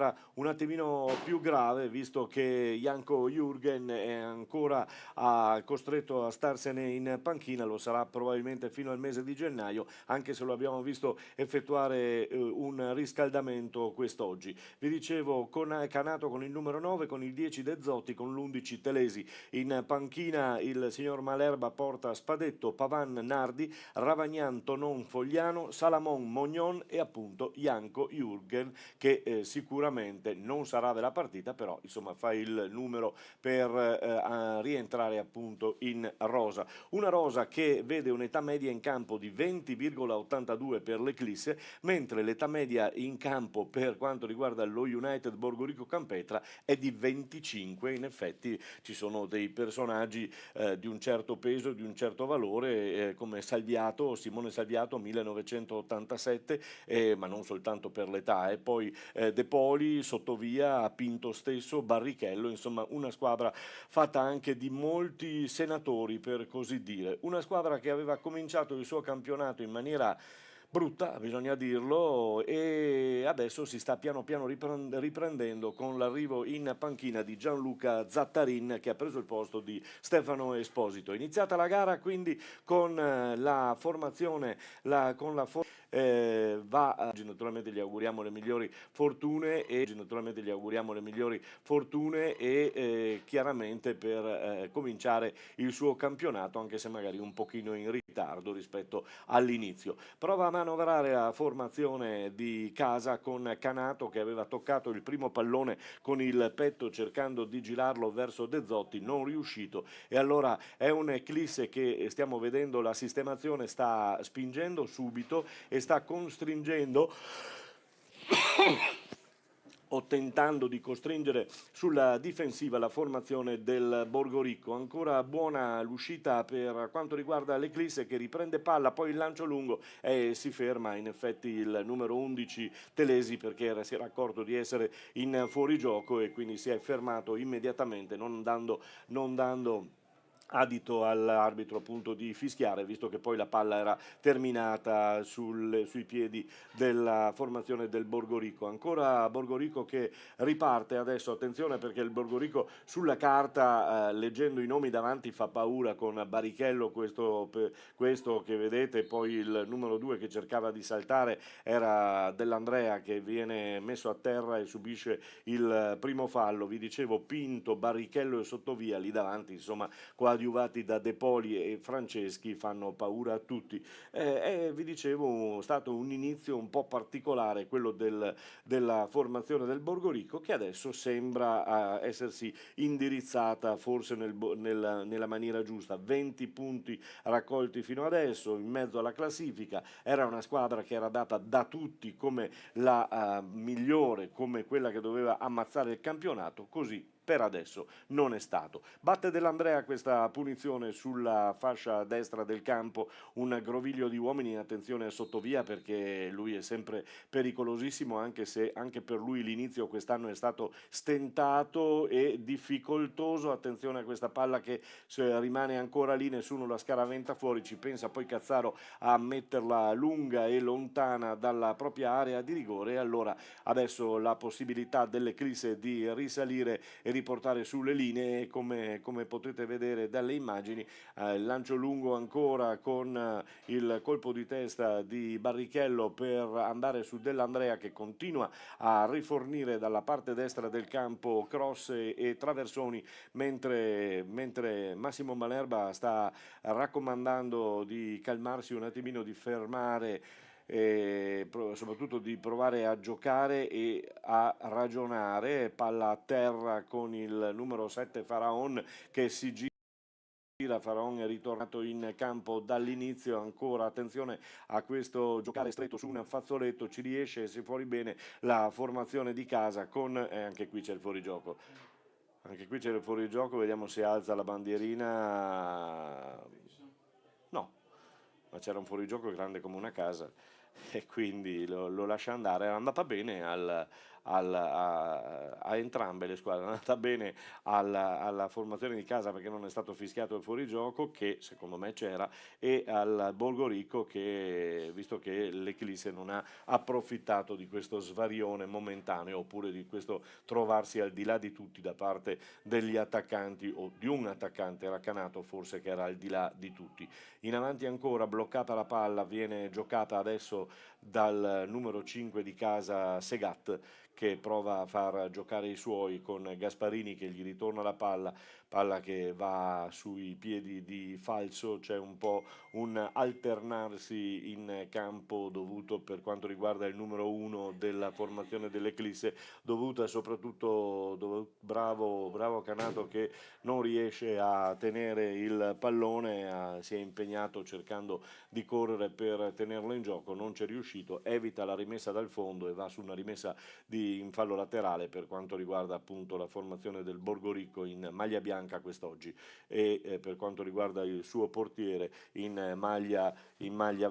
squadra un attimino più grave, visto che Janko Jürgen è ancora costretto a starsene in panchina, lo sarà probabilmente fino al mese di gennaio, anche se lo abbiamo visto effettuare un riscaldamento quest'oggi. Vi dicevo, con Canato con il numero 9, con il 10 De Zotti, con l'11 Telesi. In panchina il signor Malerba porta Spadetto, Pavan, Nardi, Ravagnan, Tonon, Fogliano, Salamon, Mognon e appunto Janko Jürgen, che sicuramente non sarà della partita, però insomma fa il numero per rientrare appunto in rosa. Una rosa che vede un'età media in campo di 20,82 per l'Eclisse, mentre l'età media in campo per quanto riguarda lo United Borgorico Campetra è di 25. In effetti ci sono dei personaggi di un certo peso, di un certo valore, come Salviato, Simone Salviato 1987, ma non soltanto per l'età, e poi De Poli, Sottovia, Pinto stesso, Barrichello, insomma una squadra fatta anche di molti senatori, per così dire. Una squadra che aveva cominciato il suo campionato in maniera brutta, bisogna dirlo, e adesso si sta piano piano riprendendo con l'arrivo in panchina di Gianluca Zattarin, che ha preso il posto di Stefano Esposito. Iniziata la gara quindi con la formazione, naturalmente gli auguriamo le migliori fortune e chiaramente per cominciare il suo campionato, anche se magari un pochino in ritardo rispetto all'inizio. Prova a manovrare la formazione di casa con Canato, che aveva toccato il primo pallone con il petto cercando di girarlo verso De Zotti, non riuscito, e allora è un Eclisse che stiamo vedendo la sistemazione, sta spingendo subito e sta costringendo o tentando di costringere sulla difensiva la formazione del Borgoricco. Ancora buona l'uscita per quanto riguarda l'Eclisse, che riprende palla, poi il lancio lungo e si ferma in effetti il numero 11 Telesi, perché si era accorto di essere in fuorigioco e quindi si è fermato immediatamente, non dando adito all'arbitro appunto di fischiare, visto che poi la palla era terminata sui piedi della formazione del Borgorico. Ancora Borgorico che riparte adesso, attenzione, perché il Borgorico sulla carta, leggendo i nomi davanti, fa paura, con Barrichello, questo che vedete, poi il numero 2 che cercava di saltare era Dell'Andrea, che viene messo a terra e subisce il primo fallo. Vi dicevo, Pinto, Barrichello e Sottovia lì davanti, insomma coadiuvati da De Poli e Franceschi, fanno paura a tutti. Vi dicevo, è stato un inizio un po' particolare quello della formazione del Borgorico, che adesso sembra essersi indirizzata forse nella maniera giusta. 20 punti raccolti fino adesso, in mezzo alla classifica. Era una squadra che era data da tutti come la migliore, come quella che doveva ammazzare il campionato, così per adesso non è stato. Batte Dell'Andrea questa punizione sulla fascia destra del campo, un groviglio di uomini, attenzione a Sottovia, perché lui è sempre pericolosissimo, anche se anche per lui l'inizio quest'anno è stato stentato e difficoltoso. Attenzione a questa palla che rimane ancora lì, nessuno la scaraventa fuori, ci pensa poi Cazzaro a metterla lunga e lontana dalla propria area di rigore, e allora adesso la possibilità dell'Eclisse di risalire e riportare sulle linee, come potete vedere dalle immagini. Lancio lungo ancora con il colpo di testa di Barrichello per andare su Dell'Andrea, che continua a rifornire dalla parte destra del campo cross e traversoni, mentre Massimo Malerba sta raccomandando di calmarsi un attimino, di fermare e soprattutto di provare a giocare e a ragionare. Palla a terra con il numero 7 Faraon che si gira. Faraon è ritornato in campo dall'inizio, ancora attenzione a questo giocare stretto su un fazzoletto, ci riesce, se fuori bene la formazione di casa con anche qui c'è il fuorigioco. Anche qui c'è il fuorigioco, vediamo se alza la bandierina. No, ma c'era un fuorigioco grande come una casa e quindi lo lascia andare. È andata bene a entrambe le squadre, è andata bene alla formazione di casa perché non è stato fischiato il fuorigioco, che secondo me c'era, e al Borgorico che, visto che l'Eclisse non ha approfittato di questo svarione momentaneo oppure di questo trovarsi al di là di tutti da parte degli attaccanti o di un attaccante Raccanato forse che era al di là di tutti. In avanti ancora, bloccata la palla, viene giocata adesso dal numero 5 di casa Segat, che prova a far giocare i suoi con Gasparini che gli ritorna la palla, palla che va sui piedi di Falso. C'è un po' un alternarsi in campo dovuto, per quanto riguarda il numero 1 della formazione dell'Eclisse, dovuta soprattutto bravo Canato che non riesce a tenere il pallone, si è impegnato cercando di correre per tenerlo in gioco, non c'è riuscito, evita la rimessa dal fondo e va su una rimessa in fallo laterale per quanto riguarda appunto la formazione del Borgorico in maglia bianca quest'oggi, e per quanto riguarda il suo portiere in maglia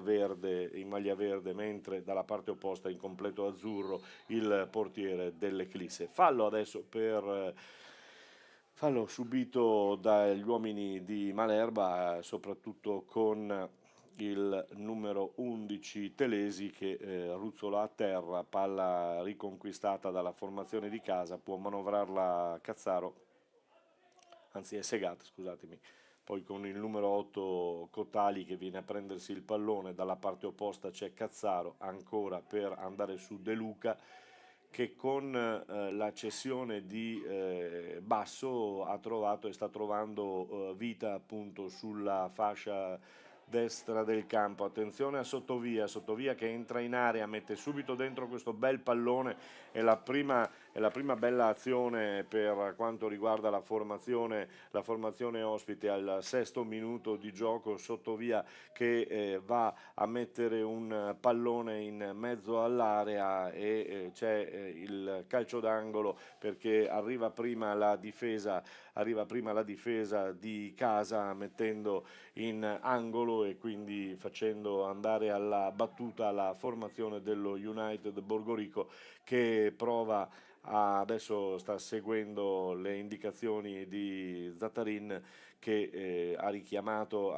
verde, mentre dalla parte opposta in completo azzurro il portiere dell'Eclisse. Fallo subito dagli uomini di Malerba, soprattutto con il numero 11 Telesi che ruzzola a terra, palla riconquistata dalla formazione di casa, può manovrarla Cazzaro, anzi è Segat, scusatemi. Poi con il numero 8 Cotali che viene a prendersi il pallone, dalla parte opposta c'è Cazzaro ancora per andare su De Luca, che con la cessione di Basso ha trovato e sta trovando vita appunto sulla fascia destra del campo. Attenzione a Sottovia che entra in area, mette subito dentro questo bel pallone, è la prima bella azione per quanto riguarda la formazione ospite al 6° minuto di gioco. Sottovia che va a mettere un pallone in mezzo all'area e c'è il calcio d'angolo perché arriva prima la difesa di casa mettendo in angolo e quindi facendo andare alla battuta la formazione dello United Borgorico, che prova adesso sta seguendo le indicazioni di Zatarin, che ha richiamato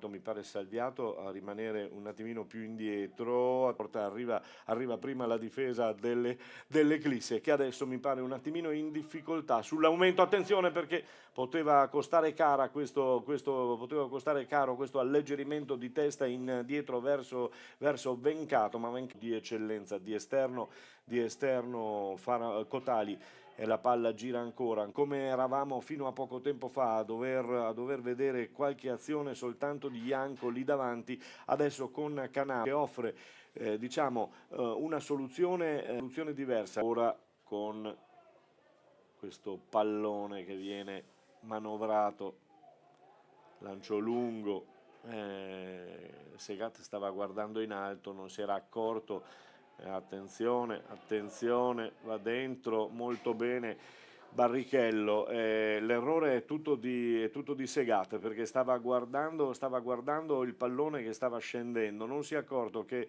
mi pare Salviato a rimanere un attimino più indietro. Arriva prima la difesa dell'Eclisse, che adesso mi pare un attimino in difficoltà sull'aumento. Attenzione perché poteva costare caro questo alleggerimento di testa in dietro verso Vencato, ma di eccellenza di esterno Cotali, e la palla gira ancora, come eravamo fino a poco tempo fa a dover vedere qualche azione soltanto di Ianco lì davanti. Adesso con Canale che offre una soluzione diversa, ora con questo pallone che viene manovrato, lancio lungo, Segat stava guardando in alto, non si era accorto. Attenzione, va dentro molto bene Barrichello. L'errore è tutto di Segat perché stava guardando il pallone che stava scendendo, non si è accorto che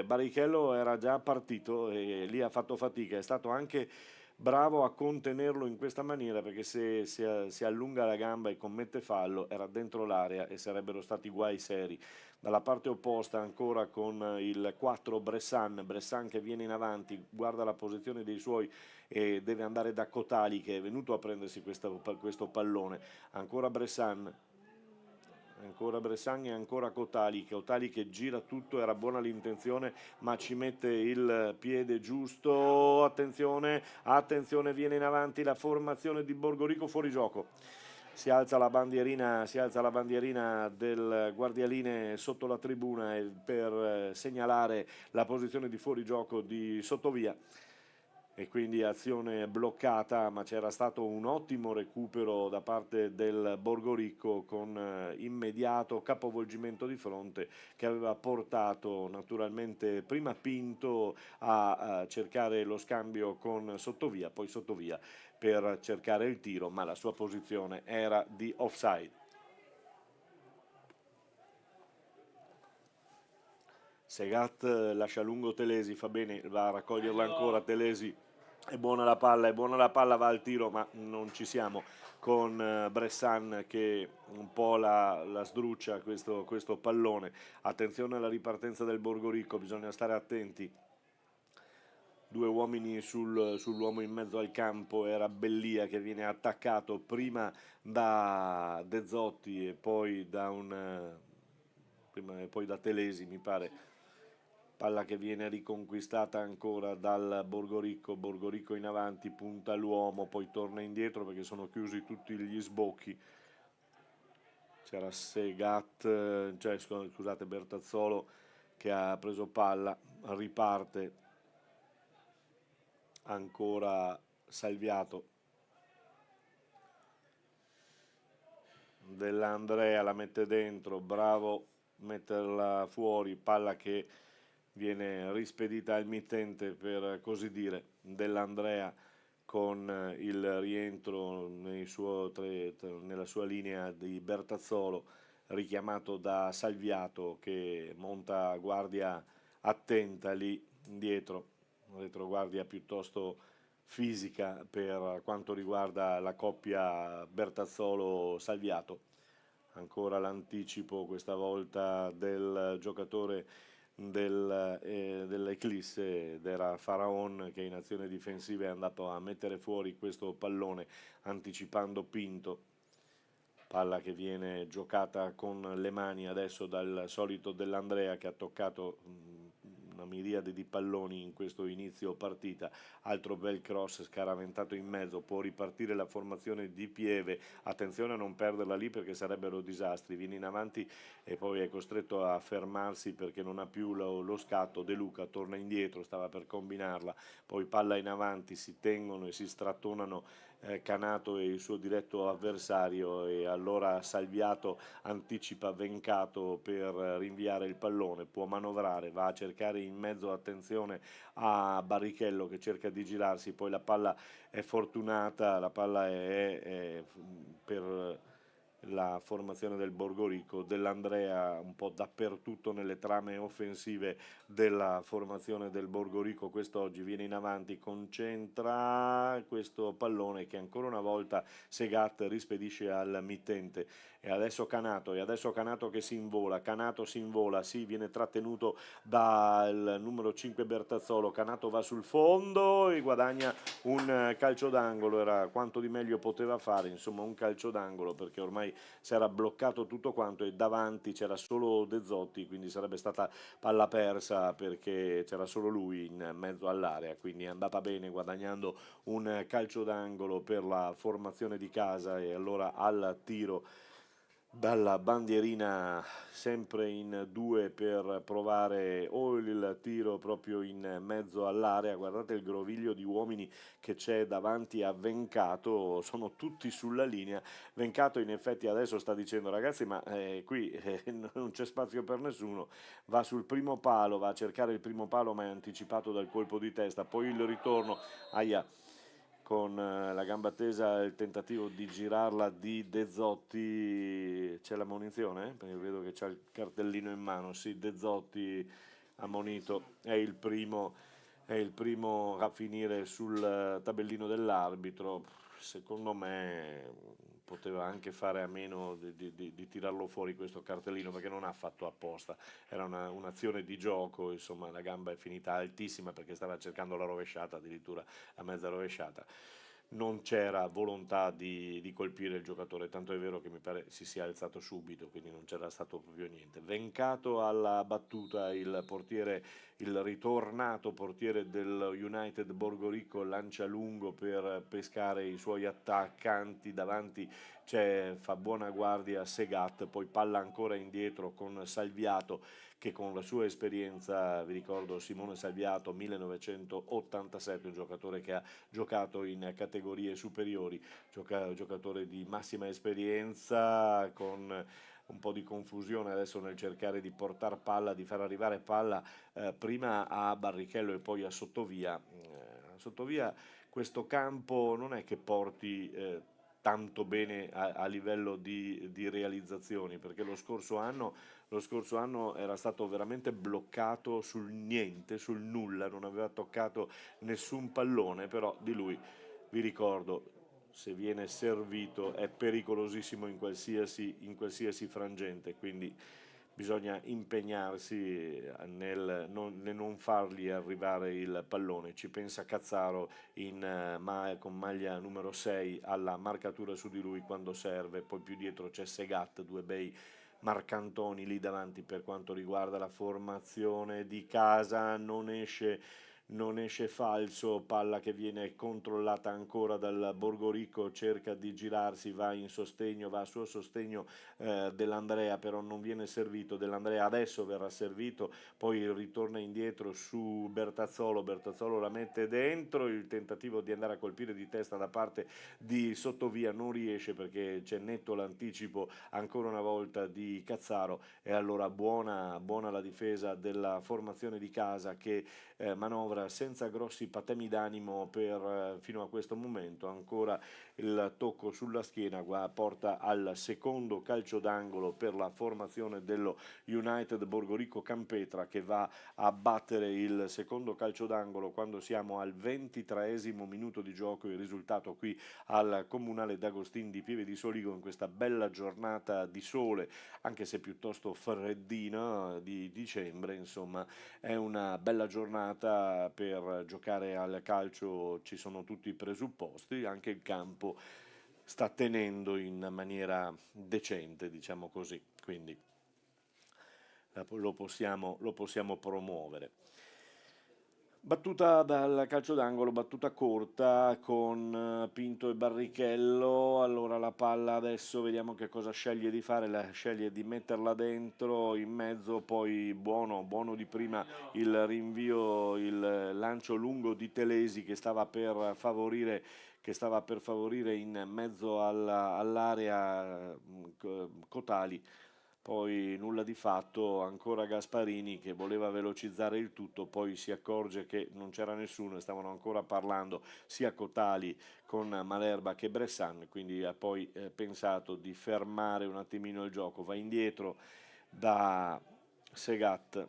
Barrichello era già partito e lì ha fatto fatica. È stato anche bravo a contenerlo in questa maniera, perché se si allunga la gamba e commette fallo era dentro l'area e sarebbero stati guai seri. Dalla parte opposta ancora con il 4 Bressan che viene in avanti, guarda la posizione dei suoi e deve andare da Cotali che è venuto a prendersi questo pallone. Ancora Bressan e ancora Cotali che gira tutto, era buona l'intenzione ma ci mette il piede giusto. Attenzione, viene in avanti la formazione di Borgorico, fuori gioco. Si alza la bandierina del guardialine sotto la tribuna per segnalare la posizione di fuorigioco di Sottovia, e quindi azione bloccata, ma c'era stato un ottimo recupero da parte del Borgorico con immediato capovolgimento di fronte che aveva portato naturalmente prima Pinto a cercare lo scambio con Sottovia, poi Sottovia per cercare il tiro, ma la sua posizione era di offside. Segat lascia lungo Telesi, fa bene, va a raccoglierla ancora Telesi, è buona la palla, va al tiro ma non ci siamo con Bressan che un po' la sdruccia questo pallone. Attenzione alla ripartenza del Borgorico, bisogna stare attenti. Due uomini sull'uomo in mezzo al campo, era Bellia che viene attaccato prima da De Zotti e poi prima e poi da Telesi mi pare. Palla che viene riconquistata ancora dal Borgorico, Borgorico in avanti, punta l'uomo, poi torna indietro perché sono chiusi tutti gli sbocchi. C'era Segat, cioè scusate, Bertazzolo che ha preso palla, riparte ancora Salviato. Dell'Andrea la mette dentro, bravo metterla fuori, palla che viene rispedita al mittente per così dire. Dell'Andrea con il rientro nella sua linea di Bertazzolo, richiamato da Salviato che monta guardia attenta lì dietro, retroguardia piuttosto fisica per quanto riguarda la coppia Bertazzolo-Salviato. Ancora l'anticipo questa volta del giocatore dell'Eclisse ed era Faraon che in azione difensiva è andato a mettere fuori questo pallone anticipando Pinto. Palla che viene giocata con le mani adesso dal solito dell'Andrea che ha toccato una miriade di palloni in questo inizio partita. Altro bel cross scaraventato in mezzo, può ripartire la formazione di Pieve, attenzione a non perderla lì perché sarebbero disastri. Viene in avanti e poi è costretto a fermarsi perché non ha più lo scatto. De Luca torna indietro, stava per combinarla, poi palla in avanti, si tengono e si strattonano Canato e il suo diretto avversario e allora Salviato anticipa Vencato per rinviare il pallone, può manovrare, va a cercare in mezzo, attenzione a Barrichello che cerca di girarsi, poi la palla è fortunata, la palla è per la formazione del Borgorico, dell'Andrea un po' dappertutto nelle trame offensive della formazione del Borgorico quest'oggi, viene in avanti, concentra questo pallone che ancora una volta Segat rispedisce al mittente e adesso Canato che si invola, Canato si invola, sì, viene trattenuto dal numero 5 Bertazzolo, Canato va sul fondo e guadagna un calcio d'angolo, era quanto di meglio poteva fare, insomma un calcio d'angolo perché ormai si era bloccato tutto quanto e davanti c'era solo De Zotti, quindi sarebbe stata palla persa perché c'era solo lui in mezzo all'area, quindi è andata bene guadagnando un calcio d'angolo per la formazione di casa e allora al tiro dalla bandierina sempre in due per provare o il tiro proprio in mezzo all'area. Guardate il groviglio di uomini che c'è davanti a Vencato, sono tutti sulla linea. Vencato in effetti adesso sta dicendo ragazzi ma qui non c'è spazio per nessuno, va sul primo palo, va a cercare il primo palo ma è anticipato dal colpo di testa, poi il ritorno, aia, con la gamba tesa il tentativo di girarla di De Zotti, c'è la munizione? Perché vedo che c'ha il cartellino in mano, sì, De Zotti ammonito, è il primo a finire sul tabellino dell'arbitro, secondo me poteva anche fare a meno di tirarlo fuori questo cartellino perché non ha fatto apposta, era un'azione di gioco, insomma la gamba è finita altissima perché stava cercando la rovesciata, addirittura a mezza rovesciata. Non c'era volontà di colpire il giocatore, tanto è vero che mi pare si sia alzato subito, quindi non c'era stato proprio niente. Vencato alla battuta il portiere, il ritornato portiere del United Borgorico lancia lungo per pescare i suoi attaccanti, davanti fa buona guardia Segat, poi palla ancora indietro con Salviato che con la sua esperienza, vi ricordo Simone Salviato 1987, un giocatore che ha giocato in categorie superiori, giocatore di massima esperienza con un po' di confusione adesso nel cercare di portare palla, di far arrivare palla prima a Barrichello e poi a Sottovia. Sottovia questo campo non è che porti tanto bene a livello di realizzazioni, perché lo scorso anno era stato veramente bloccato sul niente, sul nulla, non aveva toccato nessun pallone, però di lui vi ricordo, se viene servito è pericolosissimo in qualsiasi frangente, quindi bisogna impegnarsi nel non fargli arrivare il pallone. Ci pensa Cazzaro con maglia numero 6 alla marcatura su di lui quando serve, poi più dietro c'è Segat, due bei marcantoni lì davanti. Per quanto riguarda la formazione di casa, non esce falso, palla che viene controllata ancora dal Borgorico, cerca di girarsi, va in sostegno, va a suo sostegno dell'Andrea, però non viene servito. Dell'Andrea adesso verrà servito, poi ritorna indietro su Bertazzolo la mette dentro, il tentativo di andare a colpire di testa da parte di Sottovia non riesce perché c'è netto l'anticipo ancora una volta di Cazzaro, e allora buona la difesa della formazione di casa che manovra senza grossi patemi d'animo fino a questo momento. Ancora il tocco sulla schiena porta al secondo calcio d'angolo per la formazione dello United Borgorico Campetra, che va a battere il secondo calcio d'angolo quando siamo al 23esimo minuto di gioco. Il risultato qui al Comunale d'Agostin di Pieve di Soligo in questa bella giornata di sole, anche se piuttosto freddina, di dicembre. Insomma, è una bella giornata per giocare al calcio, ci sono tutti i presupposti, anche il campo sta tenendo in maniera decente, diciamo così, quindi lo possiamo promuovere. Battuta dal calcio d'angolo, battuta corta con Pinto e Barrichello. Allora la palla adesso vediamo che cosa sceglie di fare, sceglie di metterla dentro in mezzo, poi buono di prima il rinvio, il lancio lungo di Telesi che stava per favorire in mezzo all'area Cotali. Poi nulla di fatto, ancora Gasparini che voleva velocizzare il tutto, poi si accorge che non c'era nessuno e stavano ancora parlando sia Cotali con Malerba che Bressan, quindi ha poi pensato di fermare un attimino il gioco. Va indietro da Segat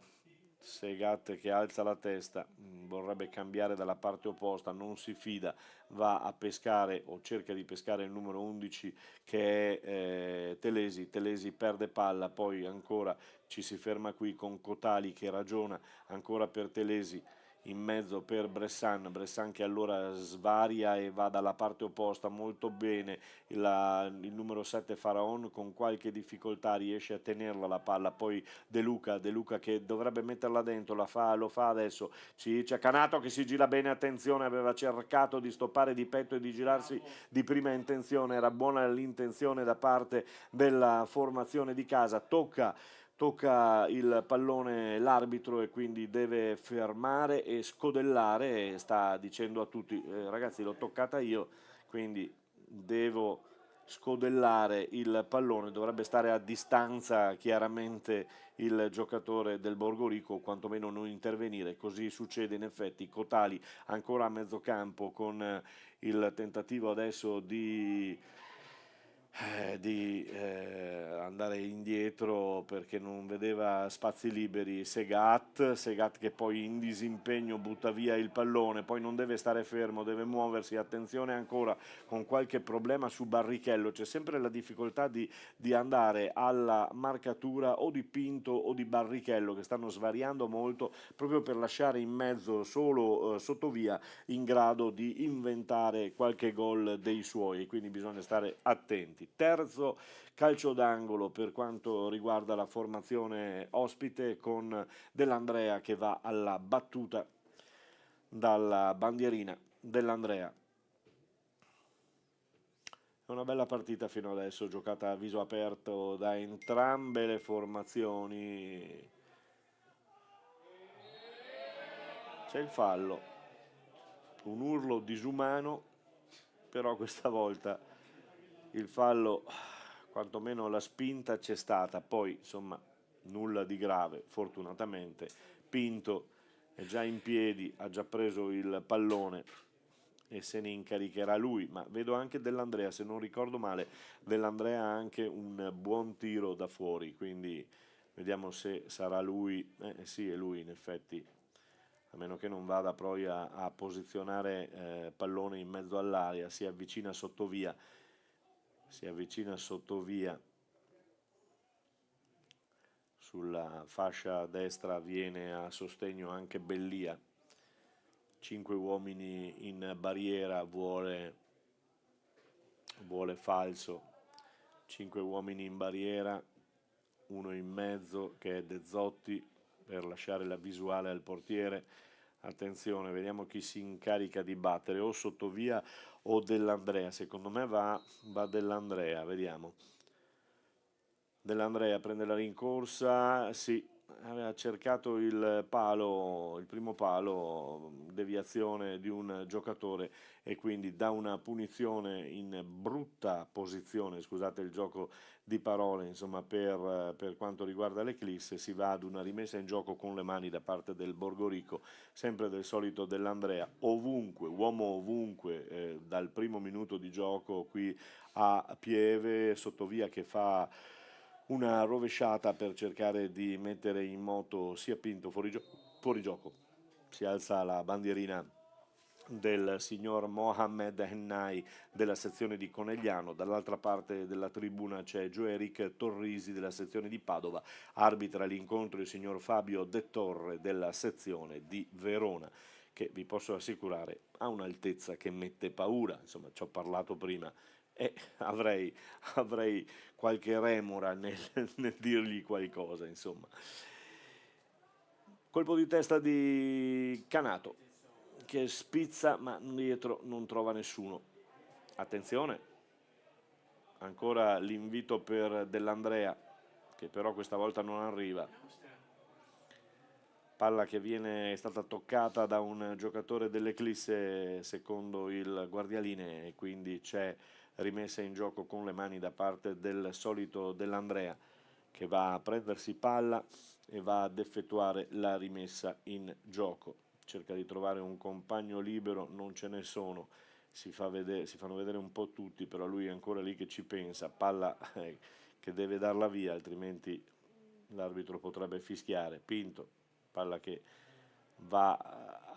che alza la testa, vorrebbe cambiare dalla parte opposta, non si fida, va a pescare o cerca di pescare il numero 11 che è Telesi perde palla, poi ancora ci si ferma qui con Cotali che ragiona ancora per Telesi, in mezzo per Bressan che allora svaria e va dalla parte opposta molto bene. Il numero 7 Faraon con qualche difficoltà riesce a tenerla la palla, poi De Luca che dovrebbe metterla dentro, lo fa adesso, c'è Canato che si gira bene, attenzione, aveva cercato di stoppare di petto e di girarsi di prima intenzione, era buona l'intenzione da parte della formazione di casa. Tocca il pallone l'arbitro e quindi deve fermare e scodellare, e sta dicendo a tutti ragazzi, l'ho toccata io, quindi devo scodellare il pallone, dovrebbe stare a distanza chiaramente il giocatore del Borgorico, o quantomeno non intervenire. Così succede in effetti. Cotali ancora a mezzo campo con il tentativo adesso di andare indietro perché non vedeva spazi liberi. Segat che poi in disimpegno butta via il pallone, poi non deve stare fermo, deve muoversi. Attenzione ancora con qualche problema su Barrichello, c'è sempre la difficoltà di andare alla marcatura o di Pinto o di Barrichello, che stanno svariando molto proprio per lasciare in mezzo solo Sottovia in grado di inventare qualche gol dei suoi, quindi bisogna stare attenti. Terzo calcio d'angolo per quanto riguarda la formazione ospite, con Dell'Andrea che va alla battuta dalla bandierina dell'Andrea. È una bella partita fino adesso, giocata a viso aperto da entrambe le formazioni. C'è il fallo, un urlo disumano, però questa volta il fallo, quantomeno la spinta c'è stata, poi insomma nulla di grave fortunatamente. Pinto è già in piedi, ha già preso il pallone e se ne incaricherà lui, ma vedo anche Dell'Andrea, se non ricordo male, Dell'Andrea ha anche un buon tiro da fuori, quindi vediamo se sarà lui, sì è lui in effetti, a meno che non vada poi a posizionare pallone in mezzo all'area, si avvicina sottovia, sulla fascia destra viene a sostegno anche Bellia, 5 uomini in barriera, vuole falso, 5 uomini in barriera, uno in mezzo che è De Zotti per lasciare la visuale al portiere. Attenzione, vediamo chi si incarica di battere, o Sottovia o Dell'Andrea. Secondo me va Dell'Andrea, vediamo. Dell'Andrea prende la rincorsa, sì, aveva cercato il primo palo, deviazione di un giocatore e quindi dà una punizione in brutta posizione, scusate il gioco di parole, insomma, per quanto riguarda l'Eclisse. Si va ad una rimessa in gioco con le mani da parte del Borgorico, sempre del solito Dell'Andrea, ovunque, uomo ovunque, dal primo minuto di gioco qui a Pieve, Sottovia che fa una rovesciata per cercare di mettere in moto sia Pinto fuori gioco. Si alza la bandierina del signor Mohamed Hennai della sezione di Conegliano, dall'altra parte della tribuna c'è Gioeric Torrisi della sezione di Padova, arbitra l'incontro il signor Fabio De Torre della sezione di Verona, che vi posso assicurare ha un'altezza che mette paura, insomma ci ho parlato prima e avrei qualche remora nel dirgli qualcosa, insomma. Colpo di testa di Canato che spizza ma dietro non trova nessuno. Attenzione, ancora l'invito per Dell'Andrea che però questa volta non arriva. Palla che è stata toccata da un giocatore dell'Eclisse secondo il guardialine e quindi c'è rimessa in gioco con le mani da parte del solito Dell'Andrea che va a prendersi palla e va ad effettuare la rimessa in gioco. Cerca di trovare un compagno libero, non ce ne sono, si fanno vedere un po' tutti, però lui è ancora lì che ci pensa, palla che deve darla via, altrimenti l'arbitro potrebbe fischiare. Pinto, palla che va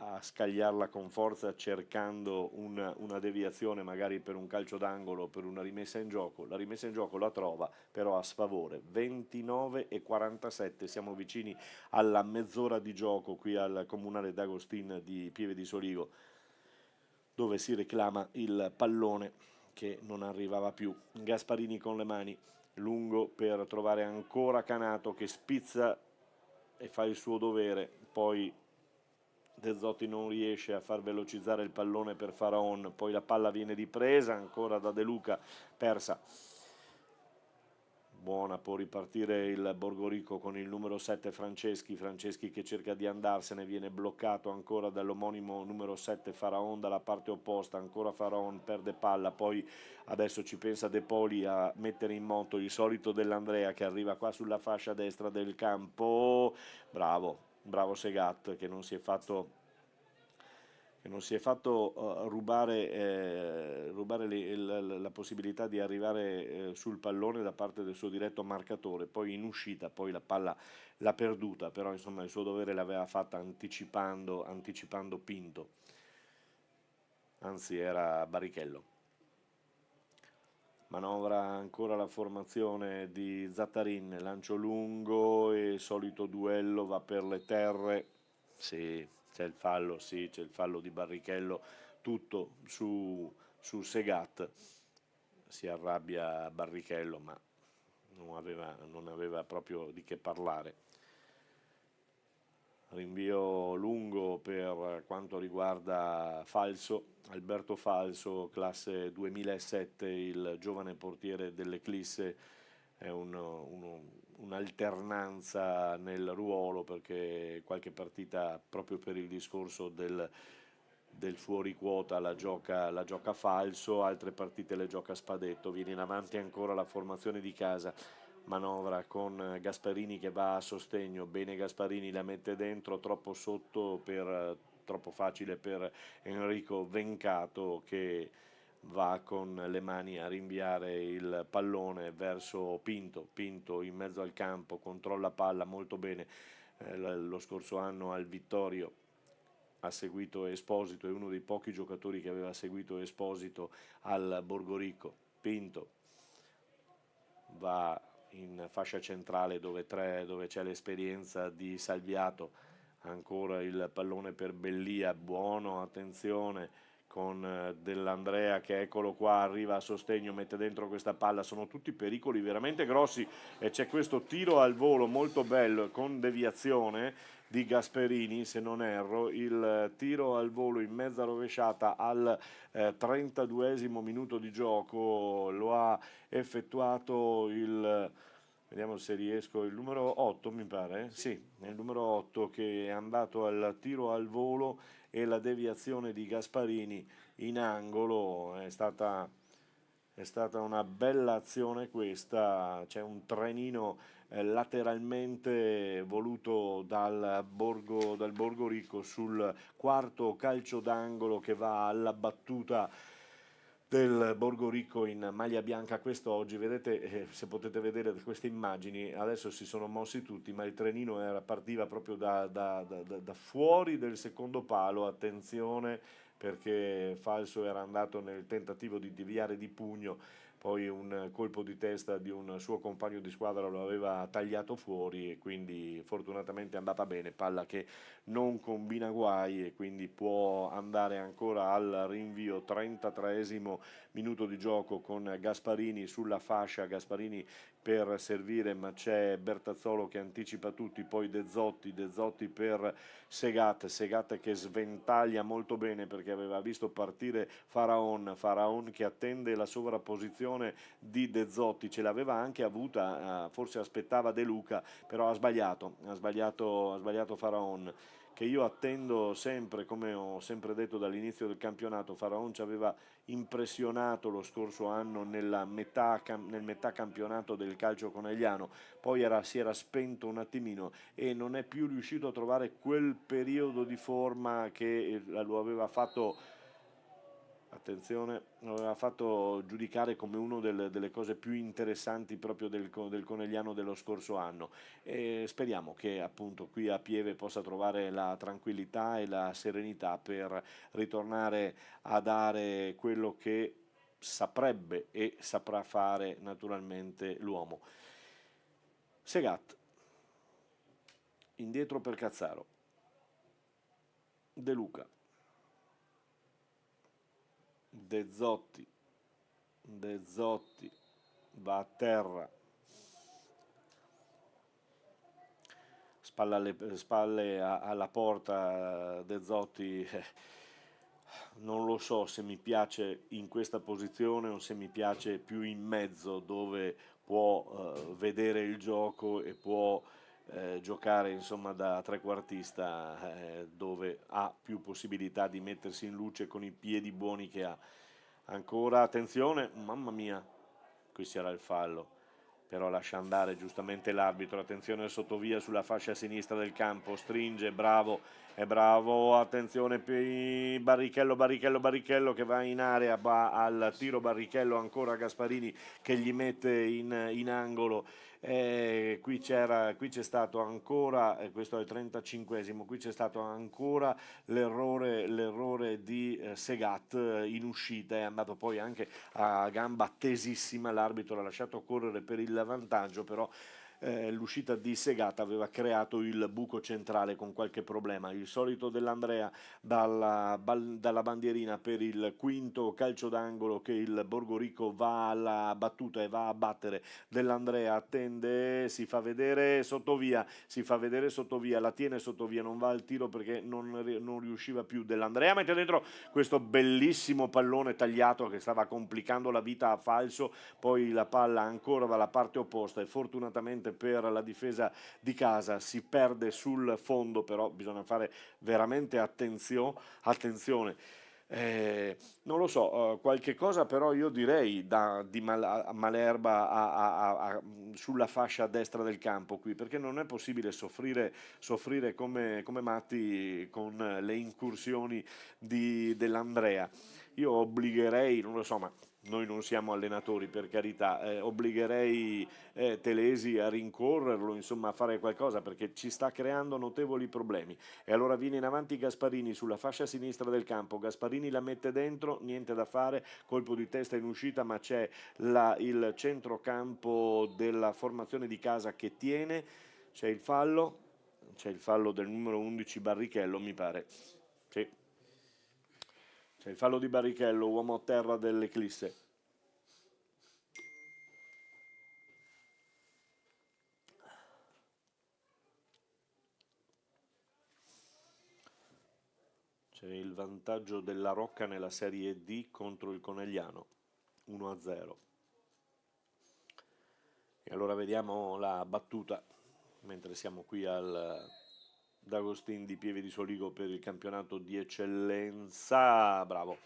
a scagliarla con forza cercando una deviazione magari per un calcio d'angolo, per una rimessa in gioco. La rimessa in gioco la trova però a sfavore. 29:47, siamo vicini alla mezz'ora di gioco qui al Comunale d'Agostin di Pieve di Soligo, dove si reclama il pallone che non arrivava più. Gasparini con le mani, lungo per trovare ancora Canato che spizza e fa il suo dovere, poi De Zotti non riesce a far velocizzare il pallone per Faraon, poi la palla viene ripresa ancora da De Luca, persa. Buona, può ripartire il Borgorico con il numero 7 Franceschi che cerca di andarsene, viene bloccato ancora dall'omonimo numero 7 Faraon dalla parte opposta, ancora Faraon perde palla, poi adesso ci pensa De Poli a mettere in moto il solito Dell'Andrea che arriva qua sulla fascia destra del campo, bravo Segat che non si è fatto rubare la possibilità di arrivare sul pallone da parte del suo diretto marcatore, poi in uscita poi la palla l'ha perduta, però insomma il suo dovere l'aveva fatta anticipando Pinto, anzi era Barrichello. Manovra ancora la formazione di Zattarin, lancio lungo e solito duello, va per le terre, sì, c'è il fallo di Barrichello, tutto su Segat, si arrabbia Barrichello ma non aveva proprio di che parlare. Rinvio lungo per quanto riguarda Alberto Falso, classe 2007, il giovane portiere dell'Eclisse, è un'alternanza nel ruolo perché qualche partita proprio per il discorso del fuori quota la gioca Falso, altre partite le gioca Spadetto. Viene in avanti ancora la formazione di casa. Manovra con Gasparini che va a sostegno, bene Gasparini, la mette dentro, troppo sotto per troppo facile per Enrico Vencato, che va con le mani a rinviare il pallone verso Pinto in mezzo al campo, controlla palla molto bene. Lo scorso anno al Vittorio ha seguito Esposito, è uno dei pochi giocatori che aveva seguito Esposito al Borgorico. Pinto va in fascia centrale dove c'è l'esperienza di Salviato, ancora il pallone per Bellia, buono, attenzione con Dell'Andrea che eccolo qua, arriva a sostegno, mette dentro questa palla, sono tutti pericoli veramente grossi e c'è questo tiro al volo molto bello con deviazione di Gasperini, se non erro, il tiro al volo in mezza rovesciata al 32esimo minuto di gioco, lo ha effettuato vediamo se riesco, il numero 8 mi pare, sì, è il numero 8 che è andato al tiro al volo e la deviazione di Gasparini in angolo è stata una bella azione questa, c'è un trenino lateralmente voluto dal Borgorico sul quarto calcio d'angolo che va alla battuta del Borgorico in maglia bianca quest'oggi. Vedete, se potete vedere queste immagini, adesso si sono mossi tutti, ma il trenino partiva proprio da fuori del secondo palo, attenzione perché Falso era andato nel tentativo di deviare di pugno, poi un colpo di testa di un suo compagno di squadra lo aveva tagliato fuori e quindi fortunatamente è andata bene, palla che non combina guai e quindi può andare ancora al rinvio. 33esimo minuto di gioco con Gasparini sulla fascia, Gasparini per servire ma c'è Bertazzolo che anticipa tutti, poi De Zotti per Segat che sventaglia molto bene perché aveva visto partire Faraon che attende la sovrapposizione di De Zotti, ce l'aveva anche avuta, forse aspettava De Luca, però ha sbagliato Faraon, che io attendo sempre, come ho sempre detto dall'inizio del campionato. Faraon ci aveva impressionato lo scorso anno nel metà campionato del calcio conegliano, poi si era spento un attimino e non è più riuscito a trovare quel periodo di forma che lo aveva fatto, attenzione, lo aveva fatto giudicare come una delle cose più interessanti proprio del Conegliano dello scorso anno, e speriamo che appunto qui a Pieve possa trovare la tranquillità e la serenità per ritornare a dare quello che saprebbe e saprà fare naturalmente l'uomo. Segat, indietro per Cazzaro, De Luca, De Zotti va a terra, spalle alla porta. De Zotti, non lo so se mi piace in questa posizione o se mi piace più in mezzo dove può vedere il gioco e può giocare insomma da trequartista, dove ha più possibilità di mettersi in luce con i piedi buoni che ha. Ancora attenzione, mamma mia, qui c'era il fallo, però lascia andare giustamente l'arbitro. Attenzione al sottovia sulla fascia sinistra del campo, stringe, bravo, è bravo, attenzione Barrichello che va in area, va al tiro Barrichello, ancora Gasparini che gli mette in angolo. Qui c'è stato ancora, questo è il 35esimo, qui c'è stato ancora l'errore di Segat in uscita, è andato poi anche a gamba tesissima, l'arbitro l'ha lasciato correre per il vantaggio, però l'uscita di Segat aveva creato il buco centrale con qualche problema. Il solito Dell'Andrea dalla bandierina per il quinto calcio d'angolo che il Borgorico va alla battuta e va a battere. Dell'Andrea attende, si fa vedere sottovia, la tiene sottovia, non va al tiro perché non riusciva più. Dell'Andrea mette dentro questo bellissimo pallone tagliato che stava complicando la vita a Falso, poi la palla ancora dalla parte opposta e fortunatamente per la difesa di casa si perde sul fondo, però bisogna fare veramente attenzione. Non lo so, qualche cosa però io direi di Malerba sulla fascia destra del campo qui, perché non è possibile soffrire come matti con le incursioni dell'Andrea. Io obbligherei, non lo so, ma noi non siamo allenatori per carità, obbligherei Telesi a rincorrerlo, insomma a fare qualcosa perché ci sta creando notevoli problemi. E allora viene in avanti Gasparini sulla fascia sinistra del campo, Gasparini la mette dentro, niente da fare, colpo di testa in uscita, ma c'è il centrocampo della formazione di casa che tiene, c'è il fallo del numero 11 Barrichello mi pare, sì, c'è il fallo di Barrichello, uomo a terra dell'Eclisse. C'è il vantaggio della Rocca nella Serie D contro il Conegliano, 1-0. E allora vediamo la battuta, mentre siamo qui al D'Agostin di Pieve di Soligo per il campionato di eccellenza. Bravo,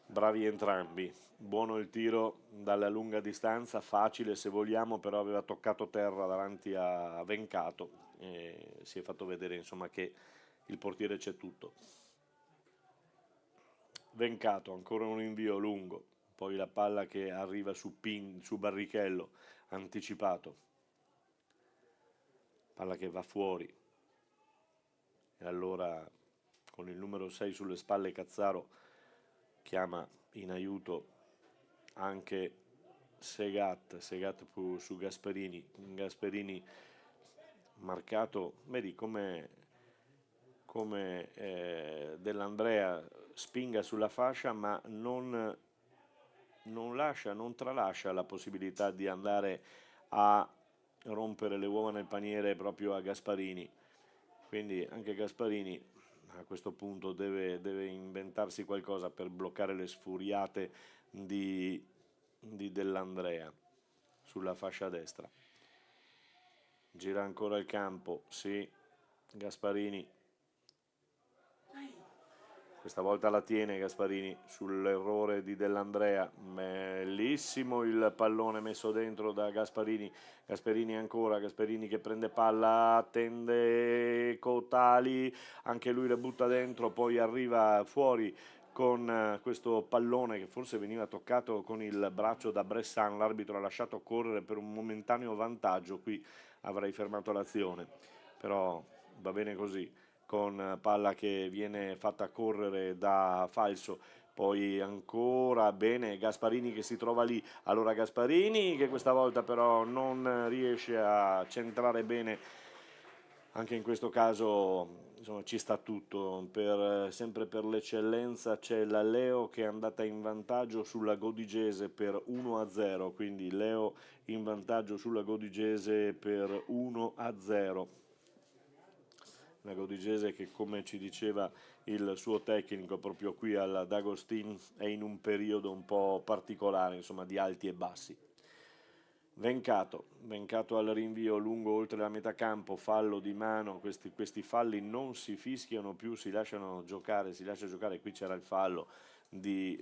bravi entrambi. Buono il tiro dalla lunga distanza, facile se vogliamo, però aveva toccato terra davanti a Vencato e si è fatto vedere insomma che il portiere c'è tutto. Vencato, ancora un rinvio lungo, poi la palla che arriva su Barrichello, anticipato, palla che va fuori, e allora con il numero 6 sulle spalle Cazzaro chiama in aiuto anche Segat su Gasperini marcato, vedi come Dell'Andrea spinga sulla fascia ma non tralascia la possibilità di andare a rompere le uova nel paniere proprio a Gasparini, quindi anche Gasparini a questo punto deve inventarsi qualcosa per bloccare le sfuriate di Dell'Andrea sulla fascia destra. Gira ancora il campo, sì, Gasparini, questa volta la tiene Gasparini sull'errore di Dell'Andrea, bellissimo il pallone messo dentro da Gasparini, Gasparini che prende palla, attende Cotali, anche lui le butta dentro, poi arriva fuori con questo pallone che forse veniva toccato con il braccio da Bressan, l'arbitro ha lasciato correre per un momentaneo vantaggio, qui avrei fermato l'azione, però va bene così, con palla che viene fatta correre da Falso, poi ancora bene Gasparini che si trova lì, allora Gasparini che questa volta però non riesce a centrare bene, anche in questo caso insomma ci sta tutto, sempre per l'eccellenza c'è la Leo che è andata in vantaggio sulla Godigese per 1-0, quindi Leo in vantaggio sulla Godigese per 1-0. La Godigese che, come ci diceva il suo tecnico proprio qui al D'Agostin, è in un periodo un po' particolare, insomma di alti e bassi. Vencato al rinvio lungo oltre la metà campo, fallo di mano, questi falli non si fischiano più, si lascia giocare, qui c'era il fallo di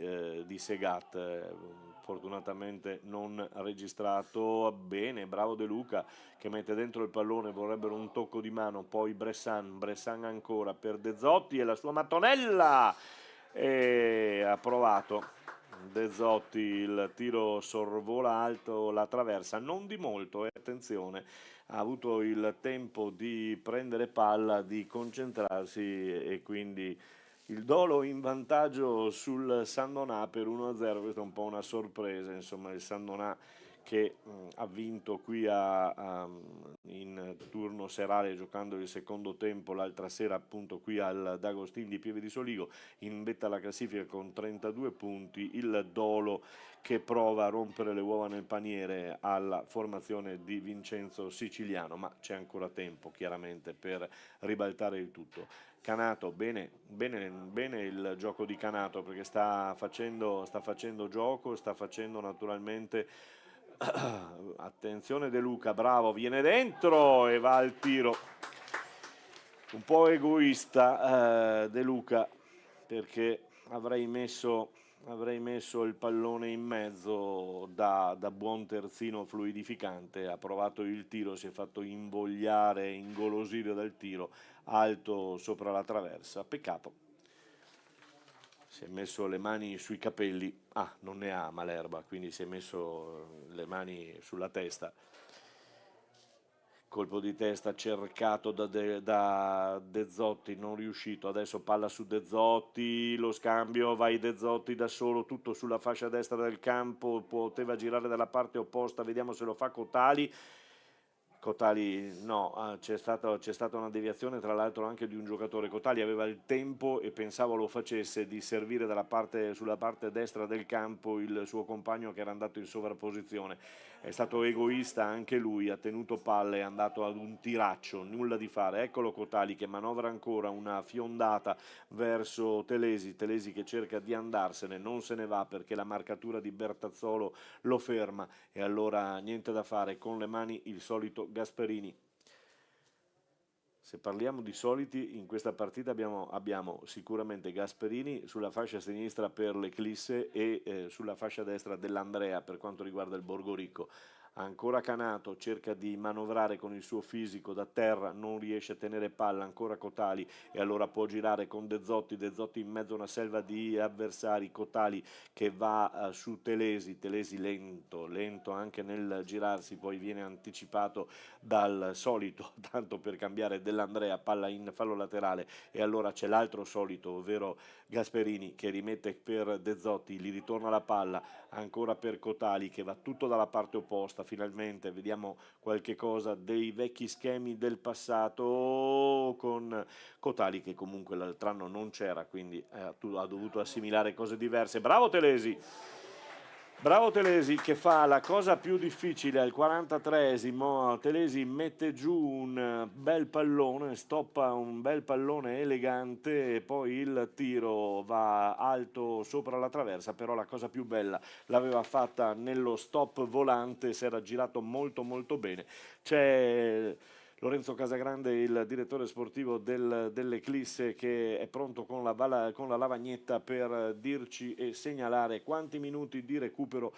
Segat, fortunatamente non registrato bene, bravo De Luca che mette dentro il pallone, vorrebbero un tocco di mano, poi Bressan ancora per De Zotti e la sua mattonella, e ha provato De Zotti, il tiro sorvola alto la traversa, non di molto, attenzione, ha avuto il tempo di prendere palla, di concentrarsi e quindi il Dolo in vantaggio sul Sandonà per 1-0, questa è un po' una sorpresa, insomma il Sandonà che ha vinto qui in turno serale giocando il secondo tempo l'altra sera appunto qui al D'Agostin di Pieve di Soligo, in vetta alla classifica con 32 punti, il Dolo che prova a rompere le uova nel paniere alla formazione di Vincenzo Siciliano, ma c'è ancora tempo chiaramente per ribaltare il tutto. Canato, bene il gioco di Canato perché sta facendo gioco, sta facendo naturalmente attenzione De Luca, bravo, viene dentro e va al tiro, un po' egoista De Luca perché avrei messo, avrei messo il pallone in mezzo da buon terzino fluidificante, ha provato il tiro, si è fatto invogliare, ingolosire dal tiro alto sopra la traversa, peccato. Si è messo le mani sui capelli, non ne ha Malerba, quindi si è messo le mani sulla testa. Colpo di testa cercato da De Zotti, non riuscito, adesso palla su De Zotti, lo scambio, vai De Zotti da solo, tutto sulla fascia destra del campo, poteva girare dalla parte opposta, vediamo se lo fa Cotali. Cotali no, c'è stata una deviazione tra l'altro anche di un giocatore. Cotali aveva il tempo e pensavo lo facesse di servire sulla parte destra del campo il suo compagno che era andato in sovrapposizione. È stato egoista anche lui, ha tenuto palle, è andato ad un tiraccio, nulla di fare. Eccolo Cotali che manovra ancora una fiondata verso Telesi, Telesi che cerca di andarsene, non se ne va perché la marcatura di Bertazzolo lo ferma e allora niente da fare, con le mani il solito Gasperini. Se parliamo di soliti, in questa partita abbiamo sicuramente Gasperini sulla fascia sinistra per l'Eclisse e sulla fascia destra dell'Andrea per quanto riguarda il Borgorico. Ancora Canato, cerca di manovrare con il suo fisico da terra, non riesce a tenere palla, ancora Cotali e allora può girare con De Zotti in mezzo a una selva di avversari, Cotali che va su Telesi, Telesi lento anche nel girarsi, poi viene anticipato dal solito, tanto per cambiare dell'Andrea, palla in fallo laterale e allora c'è l'altro solito, ovvero Gasperini che rimette per De Zotti, gli ritorna la palla, ancora per Cotali che va tutto dalla parte opposta, finalmente vediamo qualche cosa dei vecchi schemi del passato con Cotali che comunque l'altro anno non c'era, quindi ha dovuto assimilare cose diverse. Bravo Telesi! Bravo Telesi che fa la cosa più difficile al 43esimo, Telesi mette giù un bel pallone, stoppa un bel pallone elegante e poi il tiro va alto sopra la traversa, però la cosa più bella l'aveva fatta nello stop volante, si era girato molto bene. C'è Lorenzo Casagrande, il direttore sportivo dell'Eclisse, che è pronto con la lavagnetta per dirci e segnalare quanti minuti di recupero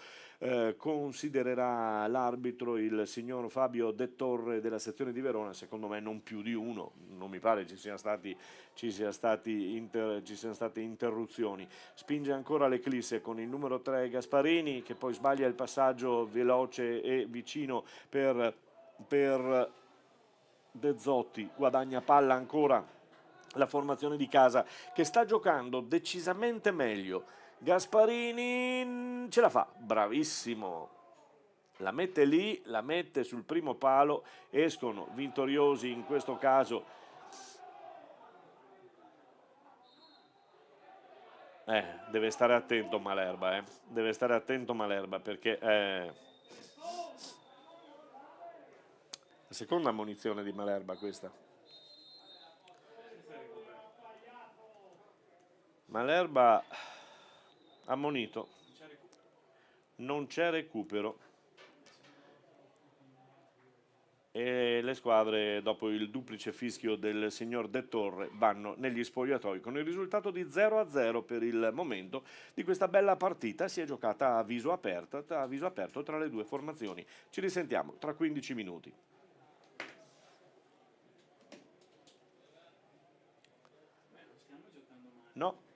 considererà l'arbitro, il signor Fabio De Torre della sezione di Verona. Secondo me non più di uno, non mi pare ci siano state interruzioni. Spinge ancora l'Eclisse con il numero 3 Gasparini che poi sbaglia il passaggio veloce e vicino per De Zotti, guadagna palla ancora la formazione di casa che sta giocando decisamente meglio. Gasparini ce la fa, bravissimo, la mette lì, la mette sul primo palo, escono vittoriosi in questo caso. Deve stare attento Malerba, deve stare attento Malerba perché la seconda ammonizione di Malerba questa. Malerba ammonito, non c'è recupero e le squadre dopo il duplice fischio del signor De Torre vanno negli spogliatoi con il risultato di 0-0 per il momento di questa bella partita. Si è giocata a viso aperto tra le due formazioni. Ci risentiamo tra 15 minuti. No.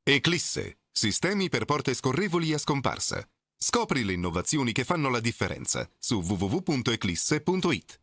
Eclisse, sistemi per porte scorrevoli a scomparsa. Scopri le innovazioni che fanno la differenza su www.eclisse.it.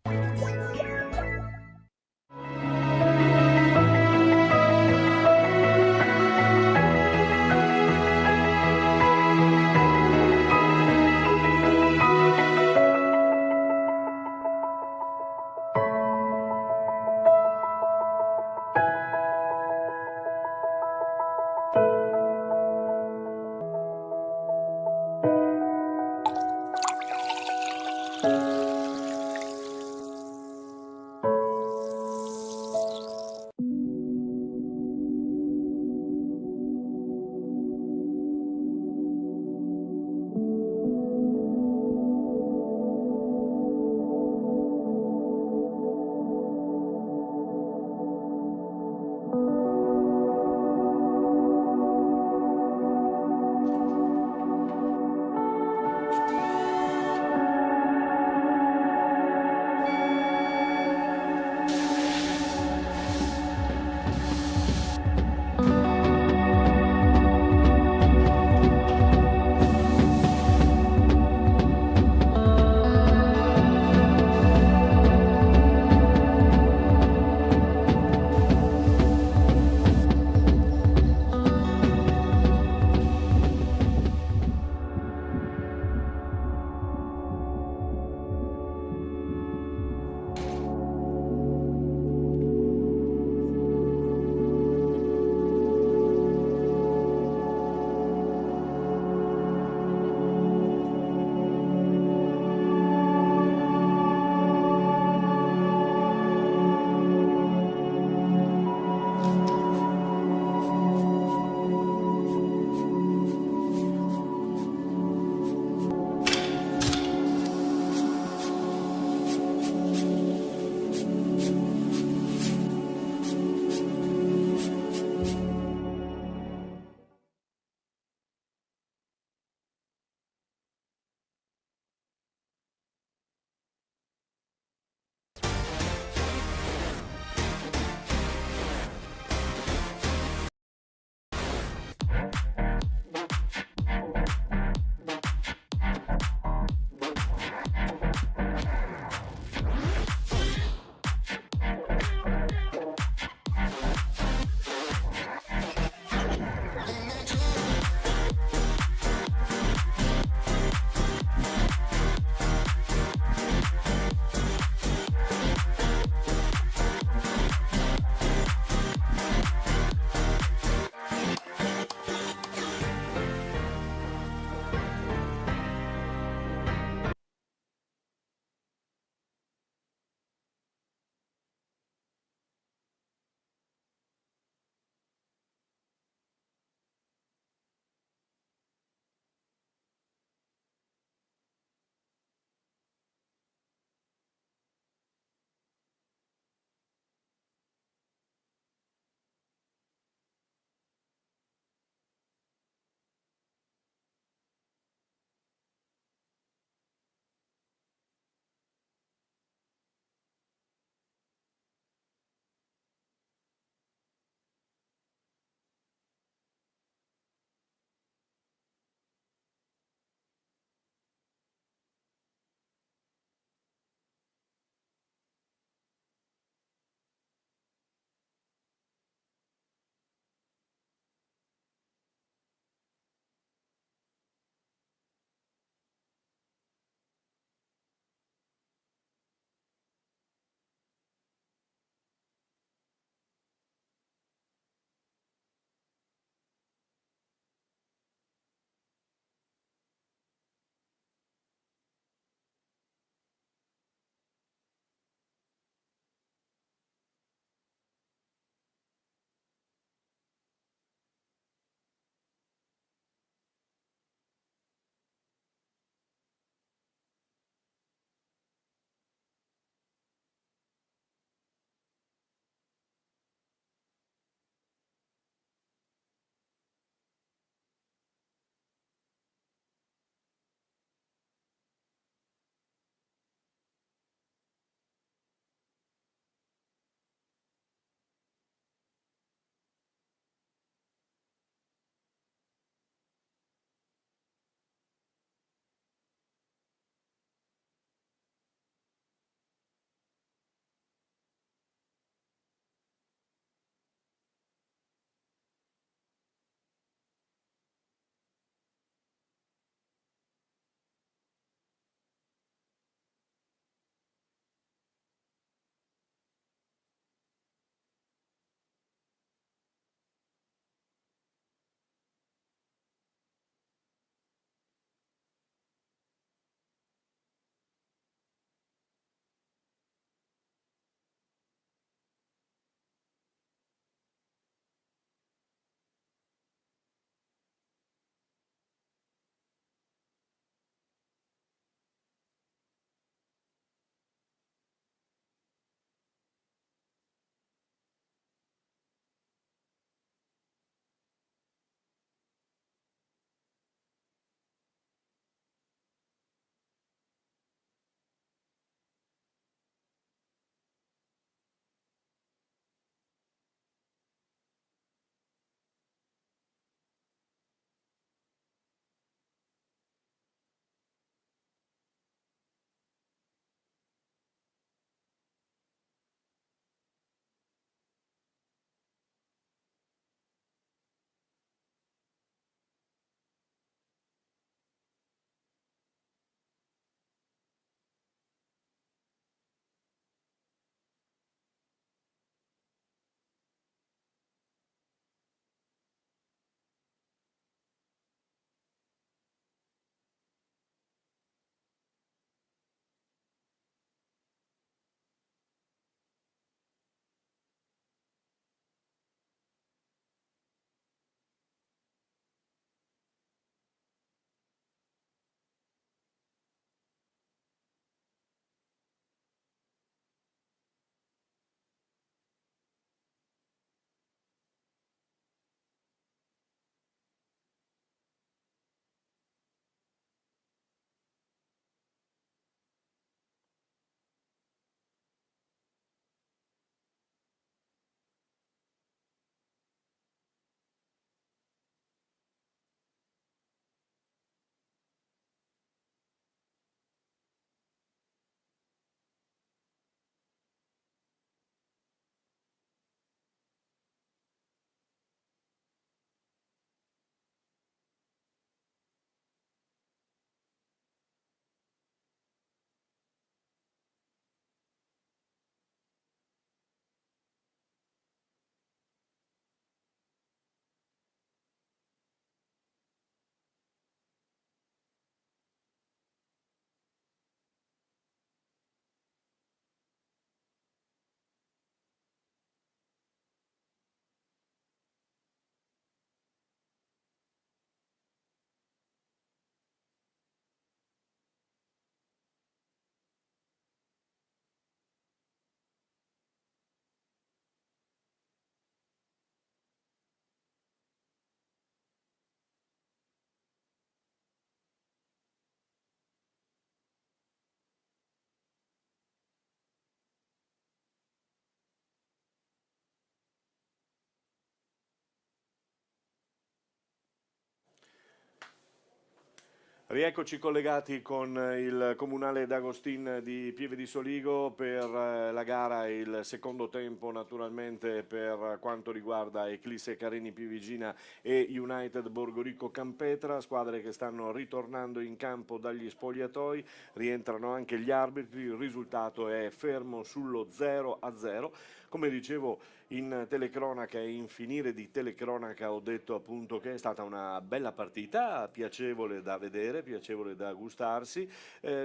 Rieccoci collegati con il Comunale d'Agostin di Pieve di Soligo per la gara, il secondo tempo naturalmente per quanto riguarda Eclisse Carini Pivigina e United Borgorico Campetra, squadre che stanno ritornando in campo dagli spogliatoi, rientrano anche gli arbitri, il risultato è fermo sullo 0-0. Come dicevo in telecronaca e in finire di telecronaca ho detto appunto che è stata una bella partita, piacevole da vedere, piacevole da gustarsi,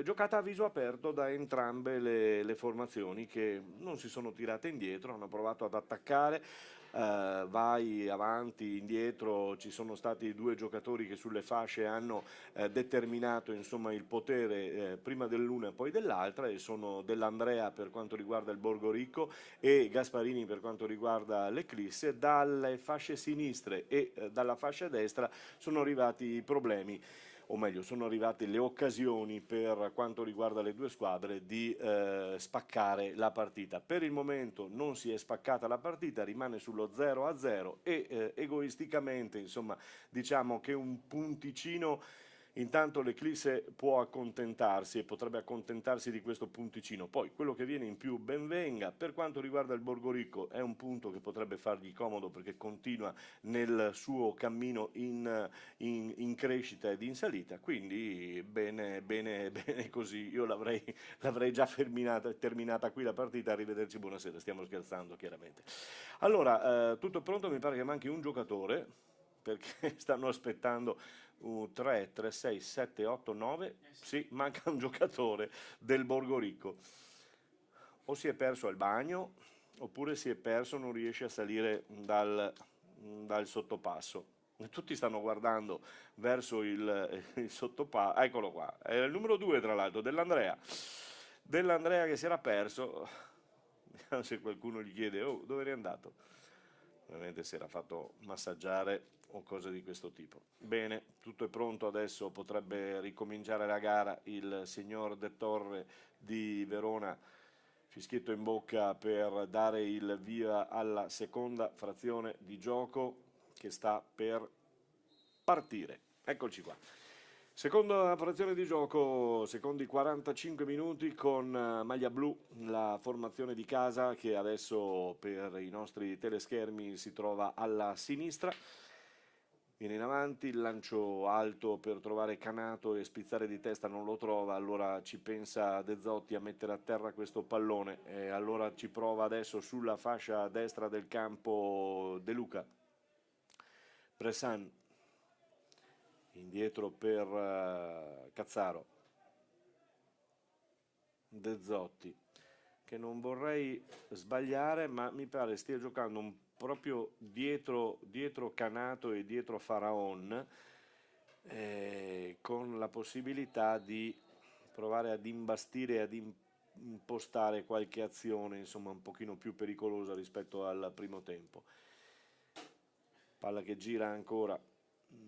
giocata a viso aperto da entrambe le formazioni che non si sono tirate indietro, hanno provato ad attaccare. Vai avanti, indietro, ci sono stati due giocatori che sulle fasce hanno determinato insomma, il potere prima dell'una e poi dell'altra, e sono Dell'Andrea per quanto riguarda il Borgorico e Gasparini per quanto riguarda l'Eclisse. Dalle fasce sinistre e dalla fascia destra sono arrivati i problemi, o meglio sono arrivate le occasioni per quanto riguarda le due squadre di spaccare la partita. Per il momento non si è spaccata la partita, rimane sullo 0-0 e egoisticamente insomma diciamo che un punticino. Intanto l'Eclisse può accontentarsi e potrebbe accontentarsi di questo punticino, poi quello che viene in più ben venga. Per quanto riguarda il Borgorico è un punto che potrebbe fargli comodo perché continua nel suo cammino in crescita ed in salita, quindi bene, bene, bene così. Io l'avrei già terminata qui la partita, arrivederci, buonasera, stiamo scherzando chiaramente. Allora, tutto pronto, mi pare che manchi un giocatore perché stanno aspettando 3, 3, 6, 7, 8, 9, sì, manca un giocatore del Borgorico. O si è perso al bagno, oppure si è perso, non riesce a salire dal sottopasso. Tutti stanno guardando verso il sottopasso, eccolo qua, è il numero 2 tra l'altro, Dell'Andrea che si era perso, vediamo se qualcuno gli chiede, oh, dove eri andato? Ovviamente si era fatto massaggiare o cose di questo tipo. Bene, tutto è pronto, adesso potrebbe ricominciare la gara. Il signor De Torre di Verona, fischietto in bocca per dare il via alla seconda frazione di gioco che sta per partire. Eccoci qua. Seconda frazione di gioco, secondi 45 minuti con maglia blu, la formazione di casa che adesso per i nostri teleschermi si trova alla sinistra. Viene in avanti, il lancio alto per trovare Canato e spizzare di testa non lo trova, allora ci pensa De Zotti a mettere a terra questo pallone e allora ci prova adesso sulla fascia destra del campo De Luca. Bressan indietro per Cazzaro, De Zotti, che non vorrei sbagliare ma mi pare stia giocando proprio dietro Canato e dietro Faraon, con la possibilità di provare ad imbastire e ad impostare qualche azione insomma un pochino più pericolosa rispetto al primo tempo. Palla che gira ancora,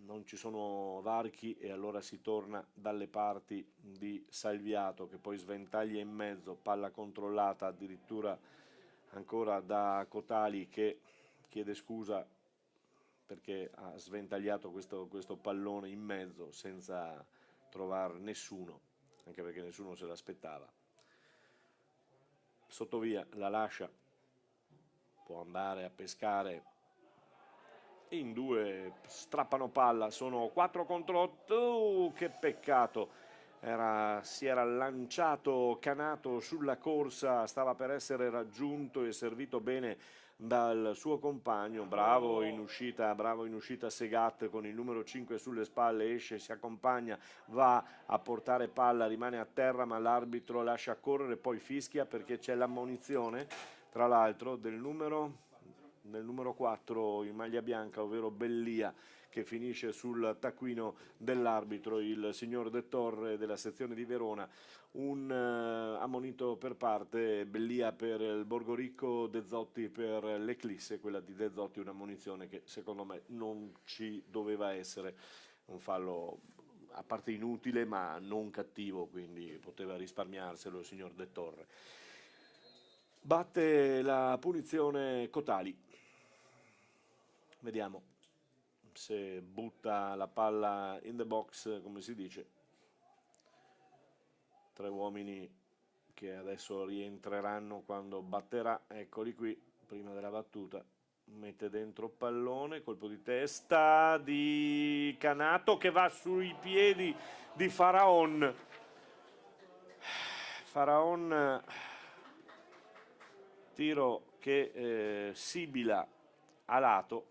non ci sono varchi e allora si torna dalle parti di Salviato che poi sventaglia in mezzo, palla controllata addirittura ancora da Cotali che chiede scusa perché ha sventagliato questo pallone in mezzo senza trovare nessuno, anche perché nessuno se l'aspettava. Sottovia la lascia, può andare a pescare. In due strappano palla, sono 4 contro 8, che peccato, si era lanciato Canato sulla corsa, stava per essere raggiunto e servito bene dal suo compagno, bravo in uscita Segat con il numero 5 sulle spalle, esce, si accompagna, va a portare palla, rimane a terra ma l'arbitro lascia correre, poi fischia perché c'è l'ammonizione, tra l'altro del numero 4 in maglia bianca, ovvero Bellia, che finisce sul taccuino dell'arbitro, il signor De Torre della sezione di Verona. Un ammonito per parte, Bellia per il Borgorico, De Zotti per l'Eclisse. Quella di De Zotti una ammonizione che secondo me non ci doveva essere, un fallo a parte inutile ma non cattivo, quindi poteva risparmiarselo il signor De Torre. Batte la punizione Cotali. Vediamo se butta la palla in the box, come si dice. 3 uomini che adesso rientreranno quando batterà, eccoli qui, prima della battuta, mette dentro pallone, colpo di testa di Canato che va sui piedi di Faraon. Faraon, tiro che sibila a lato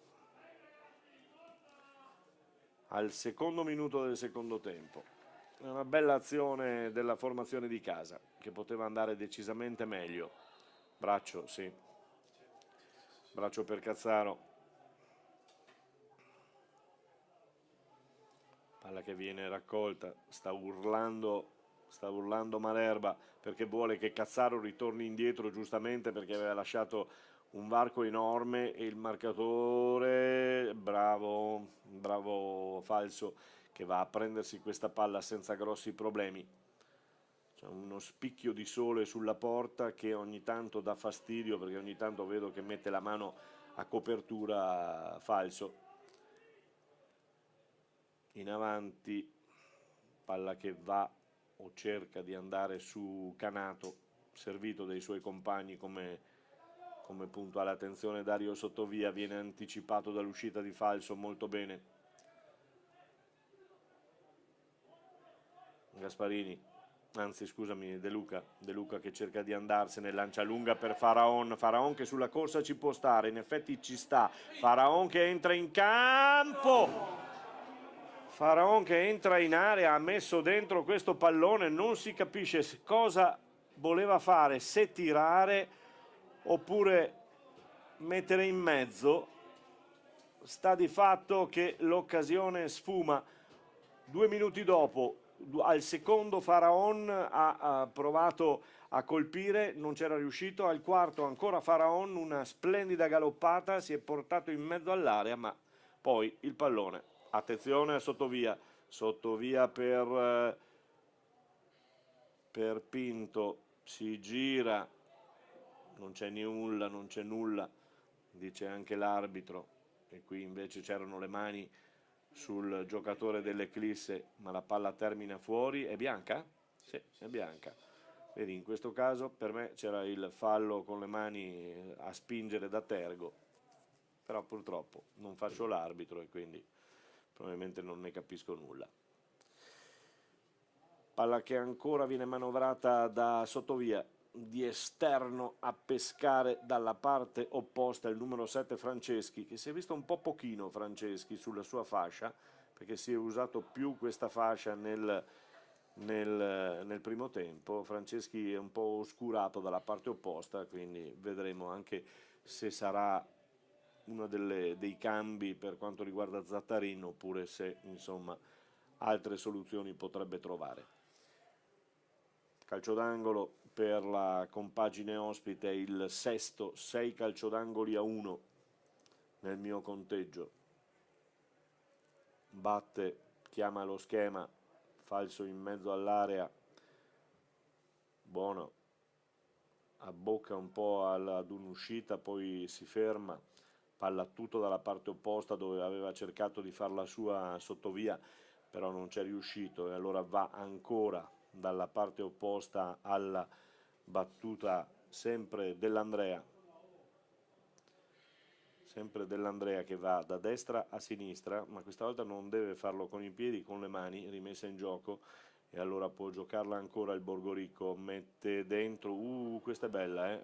al secondo minuto del secondo tempo. È una bella azione della formazione di casa che poteva andare decisamente meglio. Braccio, sì, braccio per Cazzaro, palla che viene raccolta, sta urlando Malerba perché vuole che Cazzaro ritorni indietro, giustamente, perché aveva lasciato un varco enorme e il marcatore, bravo Falso, che va a prendersi questa palla senza grossi problemi. C'è uno spicchio di sole sulla porta che ogni tanto dà fastidio, perché ogni tanto vedo che mette la mano a copertura Falso. In avanti, palla che va o cerca di andare su Canato, servito dai suoi compagni come puntuale attenzione. Dario Sottovia viene anticipato dall'uscita di Falso molto bene. Gasparini, anzi scusami, De Luca che cerca di andarsene, lancia lunga per Faraon che sulla corsa ci può stare, in effetti ci sta, Faraon che entra in campo, Faraon che entra in area, ha messo dentro questo pallone, non si capisce cosa voleva fare, se tirare oppure mettere in mezzo. Sta di fatto che l'occasione sfuma. 2 minuti dopo, al secondo Faraon ha provato a colpire, non c'era riuscito, al quarto ancora Faraon, una splendida galoppata, si è portato in mezzo all'area, ma poi il pallone, attenzione a Sottovia per Pinto, si gira, non c'è nulla, dice anche l'arbitro, e qui invece c'erano le mani sul giocatore dell'Eclisse, ma la palla termina fuori. È bianca? Sì, è bianca. Vedi, in questo caso per me c'era il fallo con le mani a spingere da Tergo, però purtroppo non faccio l'arbitro e quindi probabilmente non ne capisco nulla. Palla che ancora viene manovrata da Sottovia, di esterno a pescare dalla parte opposta il numero 7 Franceschi, che si è visto un po' pochino Franceschi sulla sua fascia, perché si è usato più questa fascia nel primo tempo. Franceschi è un po' oscurato dalla parte opposta, quindi vedremo anche se sarà uno dei cambi per quanto riguarda Zattarin, oppure se insomma altre soluzioni potrebbe trovare. Calcio d'angolo per la compagine ospite, il sesto, 6 calciodangoli a 1 nel mio conteggio. Batte, chiama lo schema, Falso in mezzo all'area, buono, abbocca un po' ad un'uscita, poi si ferma, palla tutto dalla parte opposta dove aveva cercato di far la sua Sottovia, però non c'è riuscito, e allora va ancora dalla parte opposta alla battuta sempre dell'Andrea che va da destra a sinistra, ma questa volta non deve farlo con i piedi, con le mani, rimessa in gioco, e allora può giocarla ancora il Borgorico, mette dentro, questa è bella,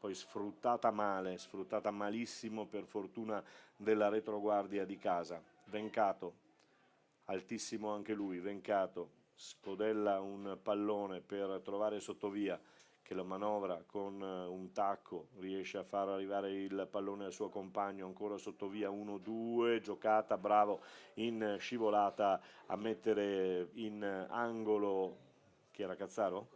poi sfruttata malissimo per fortuna della retroguardia di casa. Vencato, altissimo anche lui, Vencato, scodella un pallone per trovare Sottovia, che lo manovra con un tacco, riesce a far arrivare il pallone al suo compagno, ancora Sottovia, 1-2, giocata, bravo in scivolata a mettere in angolo, chi era Cazzaro?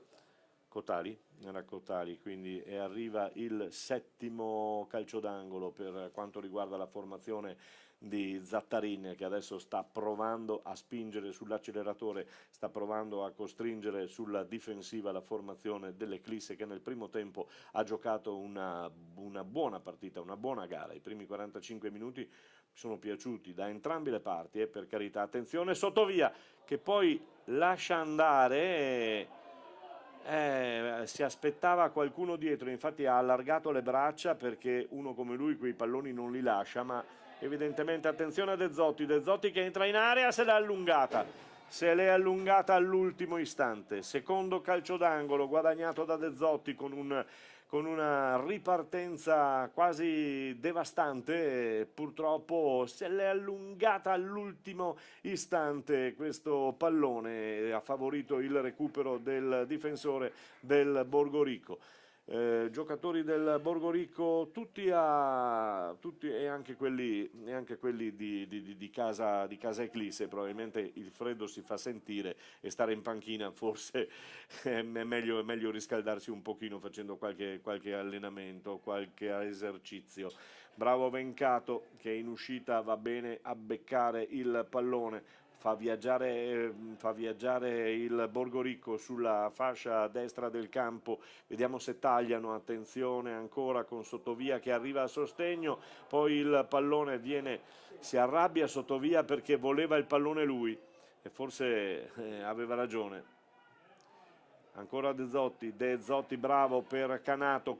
Cotali, era Cotali, quindi e arriva il settimo calcio d'angolo per quanto riguarda la formazione di Zattarin, che adesso sta provando a spingere sull'acceleratore, sta provando a costringere sulla difensiva la formazione dell'Eclisse, che nel primo tempo ha giocato una buona partita, una buona gara. I primi 45 minuti mi sono piaciuti da entrambe le parti, per carità. Attenzione Sottovia che poi lascia andare Si aspettava qualcuno dietro, infatti ha allargato le braccia perché uno come lui quei palloni non li lascia, ma evidentemente attenzione a De Zotti che entra in area, se l'è allungata all'ultimo istante, secondo calcio d'angolo guadagnato da De Zotti con una ripartenza quasi devastante, purtroppo se l'è allungata all'ultimo istante questo pallone, ha favorito il recupero del difensore del Borgorico. Giocatori del Borgorico tutti e anche quelli di casa Eclisse, probabilmente il freddo si fa sentire e stare in panchina forse è meglio riscaldarsi un pochino facendo qualche allenamento, qualche esercizio. Bravo Vencato che in uscita va bene a beccare il pallone. Fa viaggiare il Borgorico sulla fascia destra del campo, vediamo se tagliano, attenzione ancora con Sottovia che arriva a sostegno, poi il pallone si arrabbia Sottovia perché voleva il pallone lui e forse aveva ragione. Ancora De Zotti bravo per Canato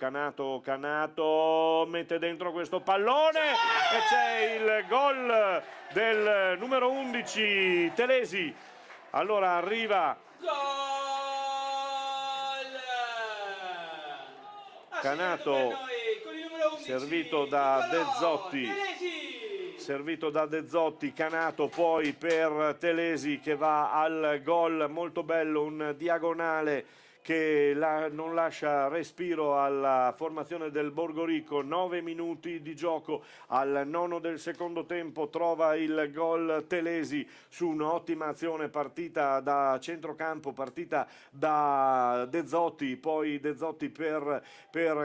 mette dentro questo pallone e c'è il gol del numero 11 Telesi. Allora arriva Canato, servito da De Zotti, Canato poi per Telesi che va al gol, molto bello, un diagonale che non lascia respiro alla formazione del Borgorico. 9 minuti di gioco, al nono del secondo tempo trova il gol Telesi su un'ottima azione partita da centrocampo, partita da De Zotti, poi De Zotti per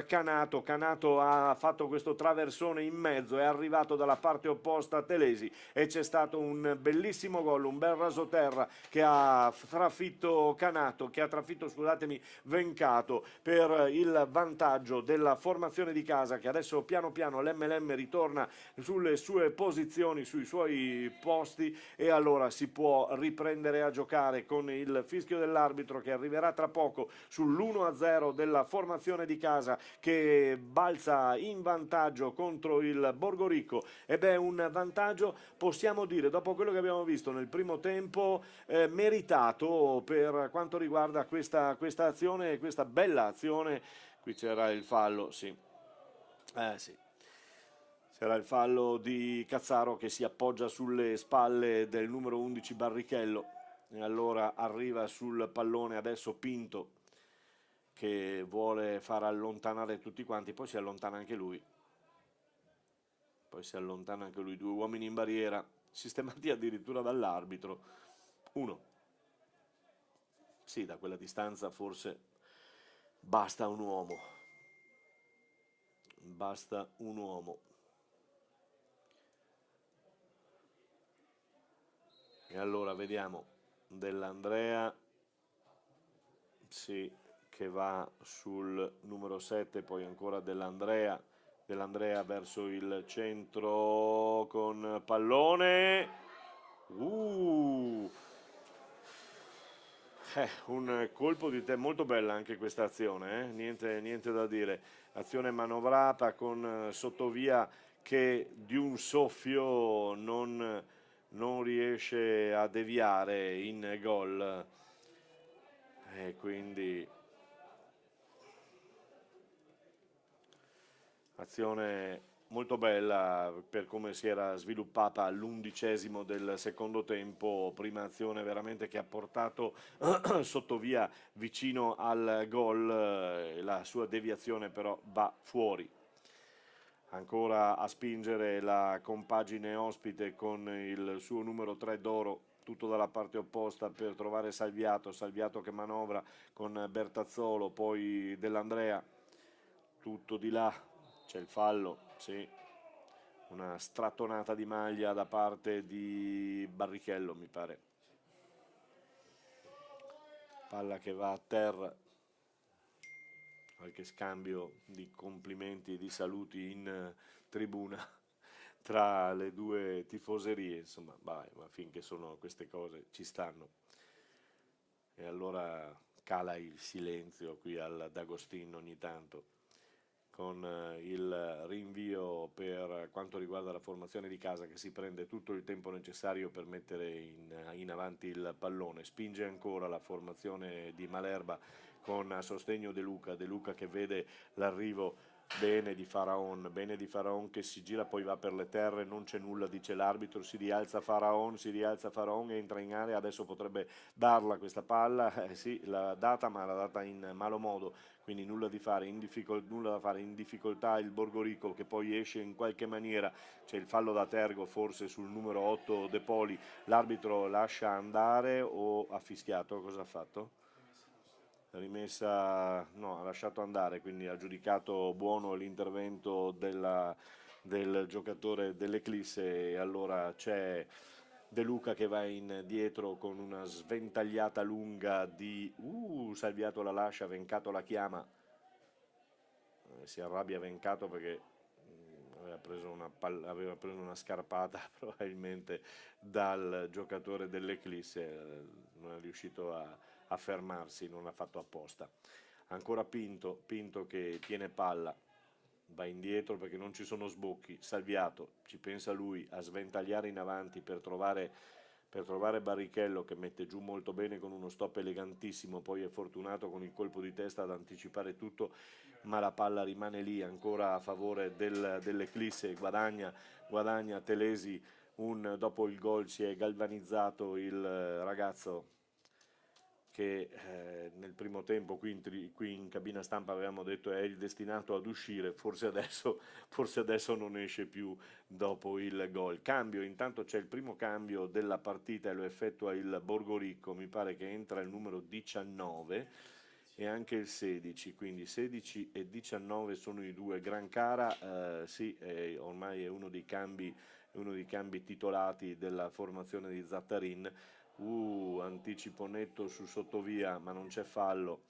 Canato ha fatto questo traversone in mezzo, è arrivato dalla parte opposta a Telesi e c'è stato un bellissimo gol, un bel rasoterra che ha trafitto Canato, che ha trafitto, scusatemi, Vencato per il vantaggio della formazione di casa, che adesso piano piano l'MLM ritorna sulle sue posizioni, sui suoi posti, e allora si può riprendere a giocare con il fischio dell'arbitro che arriverà tra poco sull'1-0 della formazione di casa che balza in vantaggio contro il Borgorico. Ed è un vantaggio, possiamo dire, dopo quello che abbiamo visto nel primo tempo, meritato per quanto riguarda questa azione, questa bella azione. Qui c'era il fallo, sì. Sì. C'era il fallo di Cazzaro che si appoggia sulle spalle del numero 11 Barrichello e allora arriva sul pallone adesso Pinto che vuole far allontanare tutti quanti, poi si allontana anche lui. Due uomini in barriera, sistemati addirittura dall'arbitro. Uno. Sì, da quella distanza forse basta un uomo. Basta un uomo. E allora vediamo Dell'Andrea, sì, che va sul numero 7, poi ancora Dell'Andrea verso il centro con pallone. Un colpo di molto bella anche questa azione, niente da dire. Azione manovrata con Sottovia che di un soffio non riesce a deviare in gol. E quindi azione molto bella per come si era sviluppata all'11° del secondo tempo, prima azione veramente che ha portato Sottovia vicino al gol, la sua deviazione però va fuori. Ancora a spingere la compagine ospite con il suo numero 3 d'oro, tutto dalla parte opposta per trovare Salviato che manovra con Bertazzolo, poi Dell'Andrea, tutto di là, c'è il fallo, sì, una strattonata di maglia da parte di Barrichello mi pare, palla che va a terra, qualche scambio di complimenti e di saluti in tribuna tra le due tifoserie, insomma, ma finché sono queste cose ci stanno. E allora cala il silenzio qui al D'Agostino ogni tanto, con il rinvio per quanto riguarda la formazione di casa, che si prende tutto il tempo necessario per mettere in avanti il pallone. Spinge ancora la formazione di Malerba con a sostegno De Luca che vede l'arrivo bene di Faraon che si gira, poi va per le terre, non c'è nulla, dice l'arbitro, si rialza Faraon, entra in area, adesso potrebbe darla questa palla, sì, l'ha data, ma l'ha data in malo modo, quindi nulla da fare in difficoltà il Borgorico, che poi esce in qualche maniera. C'è il fallo da Tergo forse sul numero 8 De Poli, l'arbitro lascia andare o ha fischiato, cosa ha fatto? Rimessa, no, ha lasciato andare, quindi ha giudicato buono l'intervento del giocatore dell'Eclisse, e allora c'è De Luca che va in dietro con una sventagliata lunga di Salviato la lascia, Vencato la chiama, si arrabbia Vencato perché aveva preso una scarpata probabilmente dal giocatore dell'Eclisse, non è riuscito a fermarsi, non l'ha fatto apposta. Ancora Pinto che tiene palla, va indietro perché non ci sono sbocchi, Salviato, ci pensa lui a sventagliare in avanti per trovare Barrichello, che mette giù molto bene con uno stop elegantissimo, poi è fortunato con il colpo di testa ad anticipare tutto, ma la palla rimane lì ancora a favore dell'Eclisse, guadagna Telesi, dopo il gol si è galvanizzato il ragazzo che nel primo tempo qui in cabina stampa avevamo detto è il destinato ad uscire, forse adesso non esce più dopo il gol. Cambio, intanto c'è il primo cambio della partita e lo effettua il Borgorico, mi pare che entra il numero 19 e anche il 16, quindi 16 e 19 sono i due. Grancara, sì, ormai è uno dei cambi titolati della formazione di Zattarin. Anticipo netto su Sottovia, ma non c'è fallo.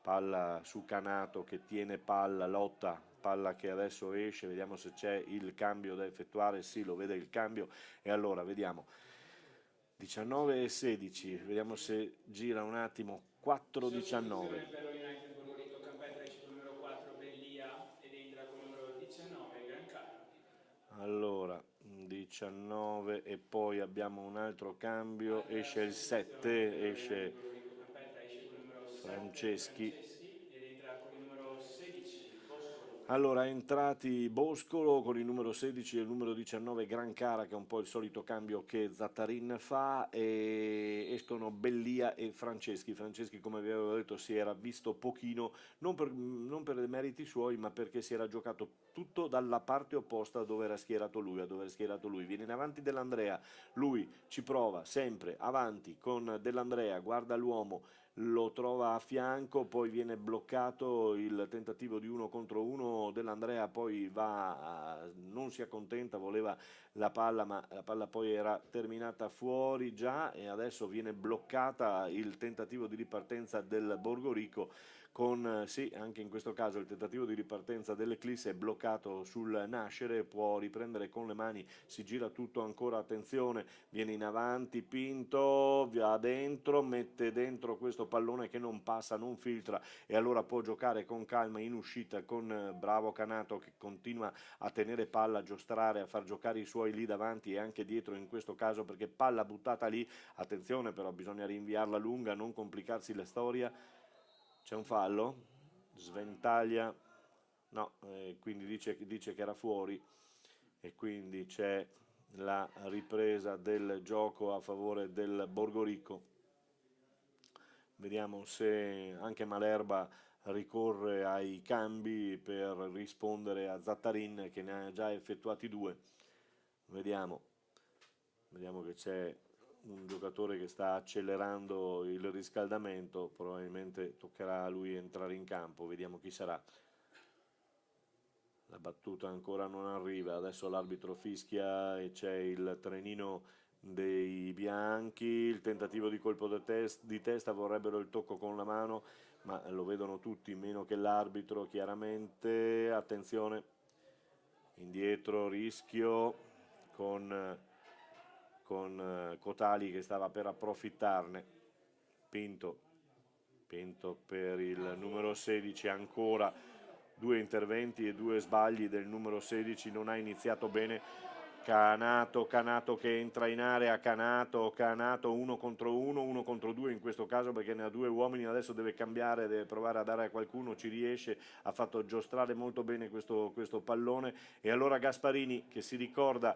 Palla su Canato che tiene palla, lotta, palla che adesso esce, vediamo se c'è il cambio da effettuare, sì, lo vede il cambio, e allora vediamo. 19 e 16, vediamo se gira un attimo, 4-19. Per lo United Borgorico, Campetta esce con il numero 4 Bellia ed entra con il numero 19 Grancara. Allora, 19 e poi abbiamo un altro cambio, esce il 7, esce Franceschi. Ed entra con il numero 16 Boscolo. Allora, entrati Boscolo con il numero 16 e il numero 19 Grancara, che è un po' il solito cambio che Zattarin fa, e escono Bellia e Franceschi. Franceschi, come vi avevo detto, si era visto pochino, non per i meriti suoi, ma perché si era giocato tutto dalla parte opposta a dove era schierato lui. Viene in avanti Dell'Andrea, lui ci prova sempre avanti con Dell'Andrea, guarda l'uomo, lo trova a fianco, poi viene bloccato il tentativo di 1 contro 1 dell'Andrea, poi non si accontenta, voleva la palla, ma la palla poi era terminata fuori già, e adesso viene bloccata il tentativo di ripartenza del Borgorico, con sì, anche in questo caso il tentativo di ripartenza dell'Eclisse è bloccato sul nascere, può riprendere con le mani, si gira tutto ancora, attenzione, viene in avanti Pinto, va dentro, mette dentro questo pallone che non passa, non filtra, e allora può giocare con calma in uscita con bravo Canato, che continua a tenere palla, a giostrare, a far giocare i suoi lì davanti e anche dietro in questo caso, perché palla buttata lì, attenzione però, bisogna rinviarla lunga, non complicarsi la storia. C'è un fallo, sventaglia, no, quindi dice che era fuori, e quindi c'è la ripresa del gioco a favore del Borgorico. Vediamo se anche Malerba ricorre ai cambi per rispondere a Zattarin, che ne ha già effettuati 2. Vediamo che c'è un giocatore che sta accelerando il riscaldamento, probabilmente toccherà a lui entrare in campo, vediamo chi sarà. La battuta ancora non arriva, adesso l'arbitro fischia e c'è il trenino dei bianchi, il tentativo di colpo di testa, vorrebbero il tocco con la mano, ma lo vedono tutti meno che l'arbitro, chiaramente. Attenzione, indietro, rischio con Cotali che stava per approfittarne. Pinto Pinto per il numero 16, ancora 2 interventi e 2 sbagli del numero 16, non ha iniziato bene. Canato che entra in area, Canato 1 contro 1, 1 contro 2 in questo caso perché ne ha 2 uomini, adesso deve cambiare, deve provare a dare a qualcuno, ci riesce, ha fatto giostrare molto bene questo pallone, e allora Gasparini, che si ricorda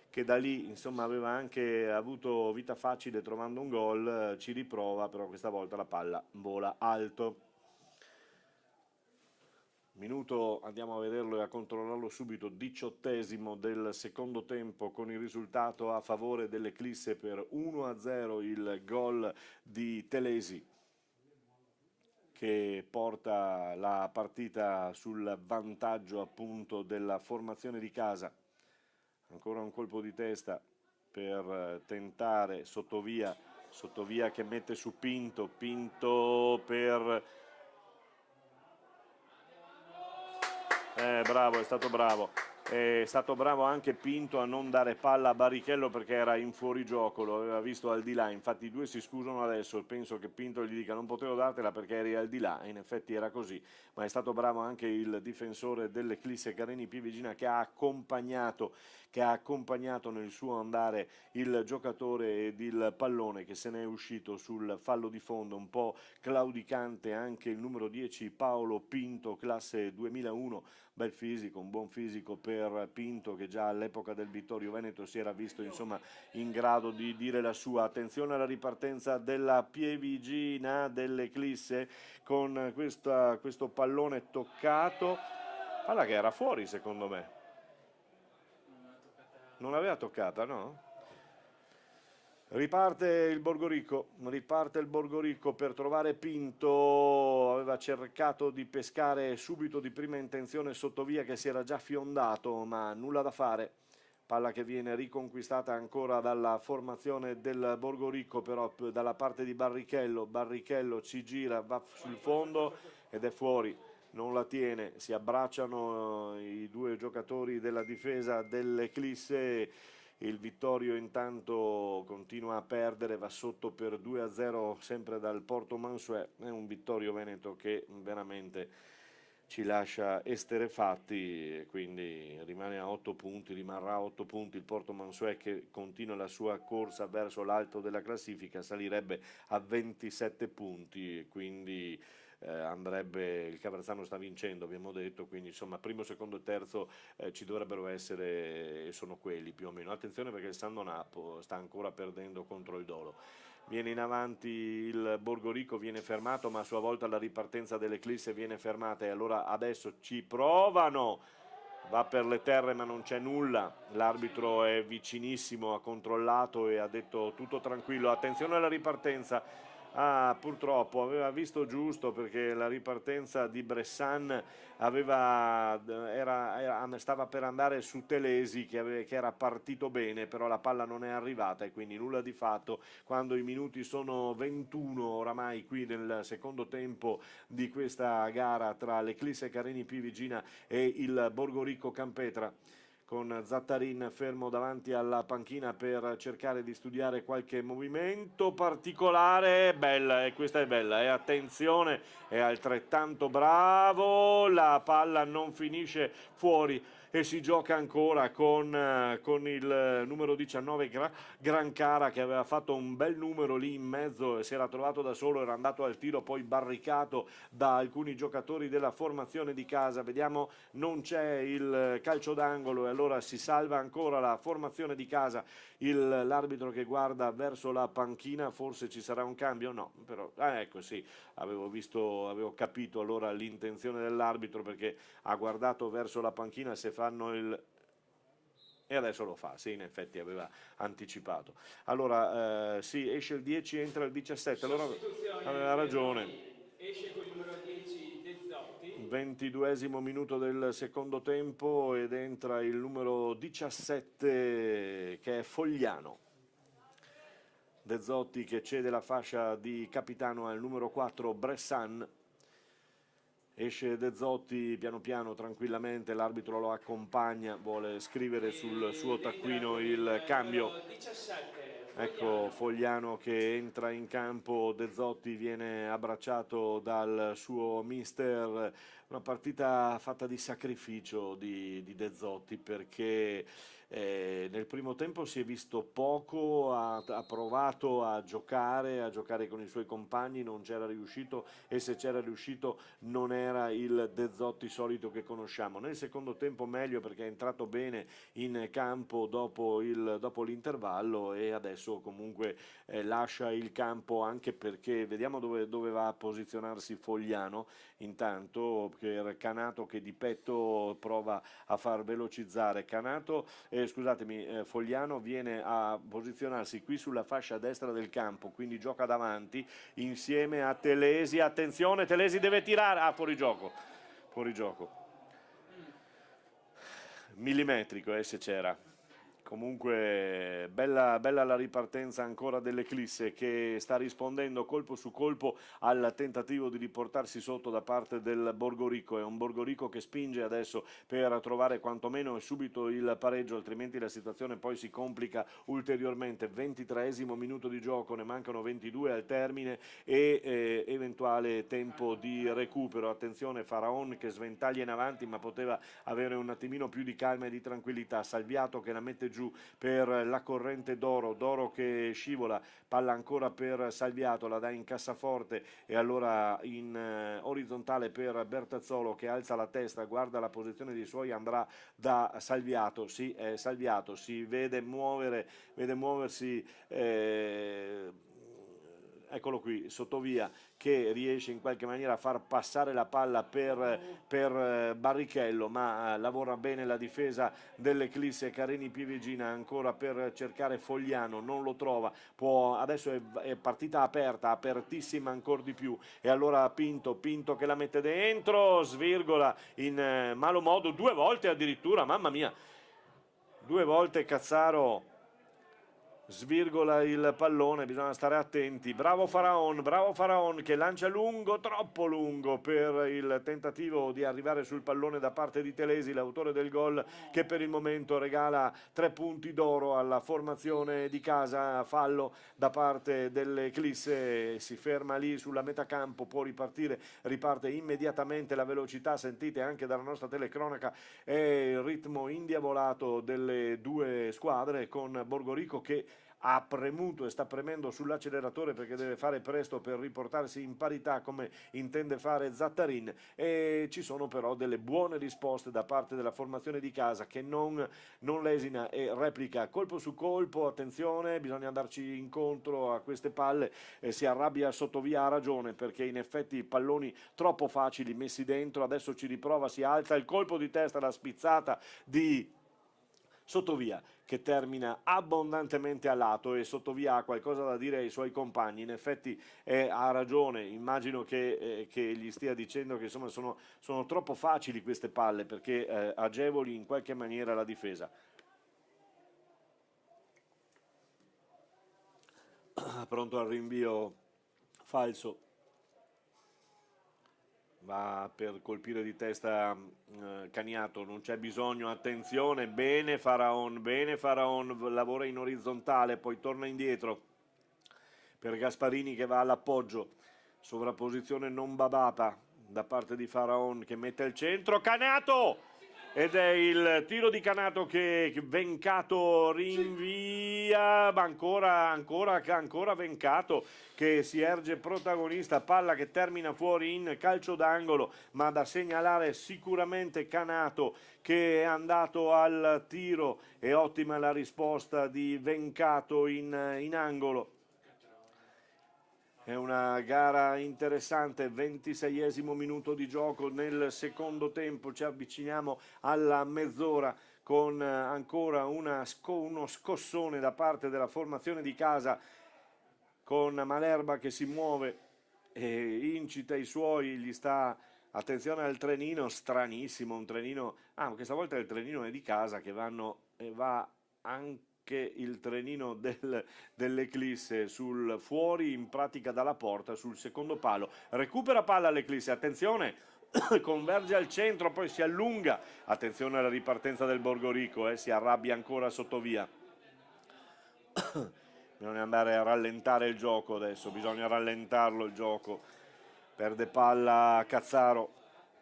che da lì insomma aveva anche avuto vita facile trovando un gol, ci riprova, però questa volta la palla vola alto. Minuto, andiamo a vederlo e a controllarlo subito, 18° del secondo tempo, con il risultato a favore dell'Eclisse per 1-0, il gol di Telesi che porta la partita sul vantaggio appunto della formazione di casa. Ancora un colpo di testa per tentare Sottovia che mette su Pinto per... bravo, è stato bravo. È stato bravo anche Pinto a non dare palla a Barrichello perché era in fuorigioco, lo aveva visto al di là, infatti i due si scusano adesso, penso che Pinto gli dica non potevo dartela perché eri al di là, e in effetti era così, ma è stato bravo anche il difensore dell'Eclisse Carini Pivigina che ha accompagnato nel suo andare il giocatore ed il pallone, che se ne è uscito sul fallo di fondo, un po' claudicante anche il numero 10 Paolo Pinto, classe 2001, bel fisico, un buon fisico per Pinto che già all'epoca del Vittorio Veneto si era visto insomma in grado di dire la sua. Attenzione alla ripartenza della Pivigina dell'Eclisse con questo pallone toccato, palla che era fuori secondo me, non l'aveva toccata, no? Riparte il Borgorico per trovare Pinto, aveva cercato di pescare subito di prima intenzione Sottovia che si era già fiondato, ma nulla da fare. Palla che viene riconquistata ancora dalla formazione del Borgorico, però dalla parte di Barrichello ci gira, va sul fondo ed è fuori, non la tiene, si abbracciano i due giocatori della difesa dell'Eclisse. Il Vittorio intanto continua a perdere, va sotto per 2-0 sempre dal Porto Mansuè. È un Vittorio Veneto che veramente ci lascia esterrefatti, quindi rimane a 8 punti, rimarrà a 8 punti il Porto Mansuè che continua la sua corsa verso l'alto della classifica, salirebbe a 27 punti, quindi andrebbe, il Cavarzano sta vincendo abbiamo detto, quindi insomma primo, secondo e terzo ci dovrebbero essere, e sono quelli più o meno. Attenzione perché il San Donato sta ancora perdendo contro il Dolo. Viene in avanti il Borgorico, viene fermato, ma a sua volta la ripartenza dell'Eclisse viene fermata, e allora adesso ci provano, va per le terre ma non c'è nulla, l'arbitro è vicinissimo, ha controllato e ha detto tutto tranquillo. Attenzione alla ripartenza. Purtroppo aveva visto giusto perché la ripartenza di Bressan stava per andare su Telesi che era partito bene, però la palla non è arrivata e quindi nulla di fatto. Quando i minuti sono 21 oramai qui nel secondo tempo di questa gara tra l'Eclisse Carini Pivigina e il Borgorico Campetra, con Zattarin fermo davanti alla panchina per cercare di studiare qualche movimento particolare. Bella, e questa è bella, e attenzione, è altrettanto bravo, la palla non finisce fuori e si gioca ancora con il numero 19 Grancara, che aveva fatto un bel numero lì in mezzo, si era trovato da solo, era andato al tiro poi barricato da alcuni giocatori della formazione di casa. Vediamo, non c'è il calcio d'angolo e allora si salva ancora la formazione di casa. L'arbitro che guarda verso la panchina, forse ci sarà un cambio? No, però ecco, sì, avevo capito allora l'intenzione dell'arbitro, perché ha guardato verso la panchina se fanno e adesso lo fa, sì, in effetti aveva anticipato. Allora sì, esce il 10, entra il 17, allora aveva ragione. Esce col numero 10 De Zotti. 22° minuto del secondo tempo ed entra il numero 17 che è Fogliano. De Zotti che cede la fascia di capitano al numero 4 Bressan. Esce De Zotti piano piano, tranquillamente, l'arbitro lo accompagna, vuole scrivere sul suo taccuino il cambio. 17 Ecco Fogliano che entra in campo, De Zotti viene abbracciato dal suo mister, una partita fatta di sacrificio di De Zotti perché nel primo tempo si è visto poco, ha provato a giocare con i suoi compagni, non c'era riuscito e se c'era riuscito non era il De Zotti solito che conosciamo. Nel secondo tempo meglio perché è entrato bene in campo dopo l'intervallo e adesso comunque lascia il campo anche perché vediamo dove va a posizionarsi Fogliano intanto per Canato che di petto prova a far velocizzare Fogliano viene a posizionarsi qui sulla fascia destra del campo, quindi gioca davanti insieme a Telesi, attenzione Telesi deve tirare, fuori gioco millimetrico se c'era. Comunque bella la ripartenza ancora dell'Eclisse che sta rispondendo colpo su colpo al tentativo di riportarsi sotto da parte del Borgorico. È un Borgorico che spinge adesso per trovare quantomeno subito il pareggio, altrimenti la situazione poi si complica ulteriormente. 23esimo minuto di gioco, ne mancano 22 al termine e eventuale tempo di recupero. Attenzione Faraon che sventaglia in avanti ma poteva avere un attimino più di calma e di tranquillità. Salviato che la mette giù per la corrente Doro che scivola, palla ancora per Salviato, la dà in cassaforte e allora in orizzontale per Bertazzolo che alza la testa, guarda la posizione dei suoi, andrà da Salviato, sì, Salviato si vede muoversi eccolo qui, Sottovia che riesce in qualche maniera a far passare la palla per Barrichello, ma lavora bene la difesa dell'Eclisse. Carini Pievigina ancora per cercare Fogliano, non lo trova, adesso è partita aperta, apertissima ancora di più, e allora Pinto che la mette dentro, svirgola in malo modo, 2 volte addirittura, mamma mia, 2 volte Cazzaro svirgola il pallone, bisogna stare attenti. Bravo Faraon che lancia lungo, troppo lungo per il tentativo di arrivare sul pallone da parte di Telesi, l'autore del gol che per il momento regala 3 punti d'oro alla formazione di casa. Fallo da parte dell'Eclisse, si ferma lì sulla metà campo, può riparte immediatamente la velocità, sentite anche dalla nostra telecronaca, è il ritmo indiavolato delle due squadre con Borgorico che ha premuto e sta premendo sull'acceleratore perché deve fare presto per riportarsi in parità come intende fare Zattarin, e ci sono però delle buone risposte da parte della formazione di casa che non lesina e replica colpo su colpo. Attenzione, bisogna andarci incontro a queste palle, si arrabbia Sottovia, ha ragione perché in effetti palloni troppo facili messi dentro, adesso ci riprova, si alza il colpo di testa, la spizzata di Sottovia che termina abbondantemente a lato, e Sottovia ha qualcosa da dire ai suoi compagni. In effetti ha ragione, immagino che gli stia dicendo che insomma sono troppo facili queste palle perché agevoli in qualche maniera la difesa. Pronto al rinvio falso, va per colpire di testa Caniato, non c'è bisogno, attenzione, bene Faraon, lavora in orizzontale, poi torna indietro per Gasparini che va all'appoggio, sovrapposizione non badata da parte di Faraon che mette al centro, Canato! Ed è il tiro di Canato che Vencato rinvia, ma ancora Vencato che si erge protagonista, palla che termina fuori in calcio d'angolo, ma da segnalare sicuramente Canato che è andato al tiro, e ottima la risposta di Vencato in angolo. È una gara interessante, 26esimo minuto di gioco nel secondo tempo, ci avviciniamo alla mezz'ora con ancora uno scossone da parte della formazione di casa, con Malerba che si muove e incita i suoi, gli sta, attenzione al trenino, stranissimo, un trenino, questa volta il trenino è di casa che va anche il trenino dell'Eclisse sul fuori, in pratica dalla porta, sul secondo palo, recupera palla l'Eclisse, attenzione, converge al centro, poi si allunga, attenzione alla ripartenza del Borgorico, si arrabbia ancora Sottovia. bisogna andare a rallentare il gioco adesso, bisogna rallentarlo il gioco. Perde palla Cazzaro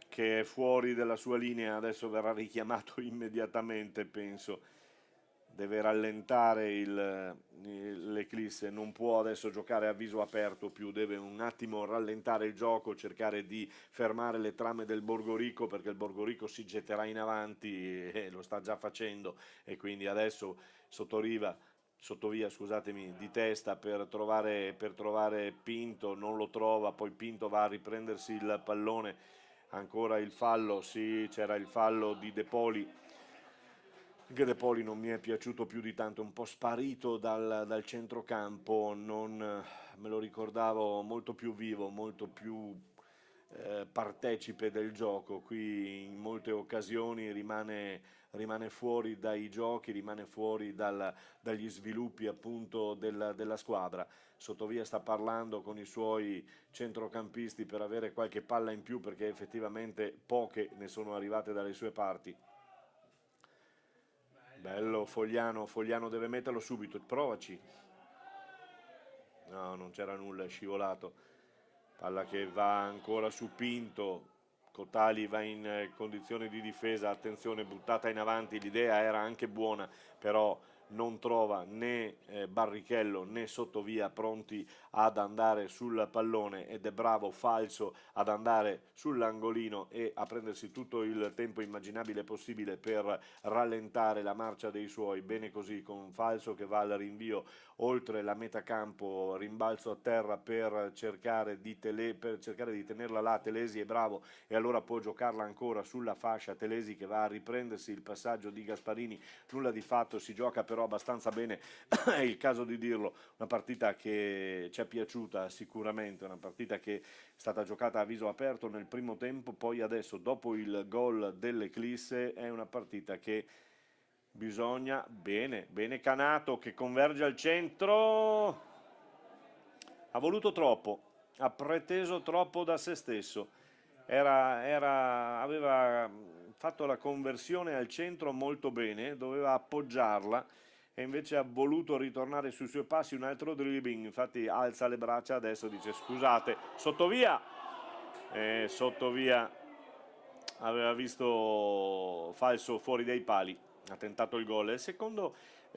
che è fuori della sua linea, adesso verrà richiamato immediatamente, penso. Deve rallentare l'Eclisse, non può adesso giocare a viso aperto più, deve un attimo rallentare il gioco, cercare di fermare le trame del Borgorico, perché il Borgorico si getterà in avanti e lo sta già facendo, e quindi adesso sottovia, scusatemi, di testa per trovare Pinto, non lo trova, poi Pinto va a riprendersi il pallone, ancora il fallo, sì, c'era il fallo di De Poli. Anche De Poli non mi è piaciuto più di tanto, è un po' sparito dal centrocampo, non me lo ricordavo molto più vivo, molto più partecipe del gioco. Qui in molte occasioni rimane fuori dai giochi, rimane fuori dagli sviluppi appunto della squadra. Sottovia sta parlando con i suoi centrocampisti per avere qualche palla in più, perché effettivamente poche ne sono arrivate dalle sue parti. Bello Fogliano, Fogliano deve metterlo subito, provaci. No, non c'era nulla, è scivolato. Palla che va ancora su Pinto, Cotali va in condizione di difesa, attenzione, buttata in avanti, l'idea era anche buona, però non trova né Barrichello né Sottovia pronti ad andare sul pallone, ed è bravo Falso ad andare sull'angolino e a prendersi tutto il tempo immaginabile possibile per rallentare la marcia dei suoi. Bene così, con Falso che va al rinvio oltre la metà campo, rimbalzo a terra per cercare di tenerla là. Telesi è bravo e allora può giocarla ancora sulla fascia. Telesi che va a riprendersi il passaggio di Gasparini, nulla di fatto, si gioca però abbastanza bene, è il caso di dirlo. Una partita che ci è piaciuta sicuramente, una partita che è stata giocata a viso aperto nel primo tempo, poi adesso dopo il gol dell'Eclisse è una partita che bisogna, bene Canato che converge al centro, ha voluto troppo, ha preteso troppo da se stesso, aveva fatto la conversione al centro molto bene, doveva appoggiarla e invece ha voluto ritornare sui suoi passi, un altro dribbling, infatti alza le braccia adesso, dice scusate, sottovia, aveva visto Falso fuori dai pali, ha tentato il gol. E il secondo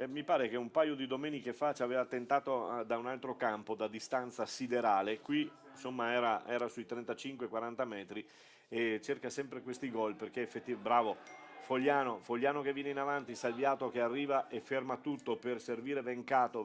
mi pare che un paio di domeniche fa ci aveva tentato da un altro campo, da distanza siderale, qui insomma era sui 35-40 metri e cerca sempre questi gol perché effettivamente bravo. Fogliano che viene in avanti, Salviato che arriva e ferma tutto per servire Vencato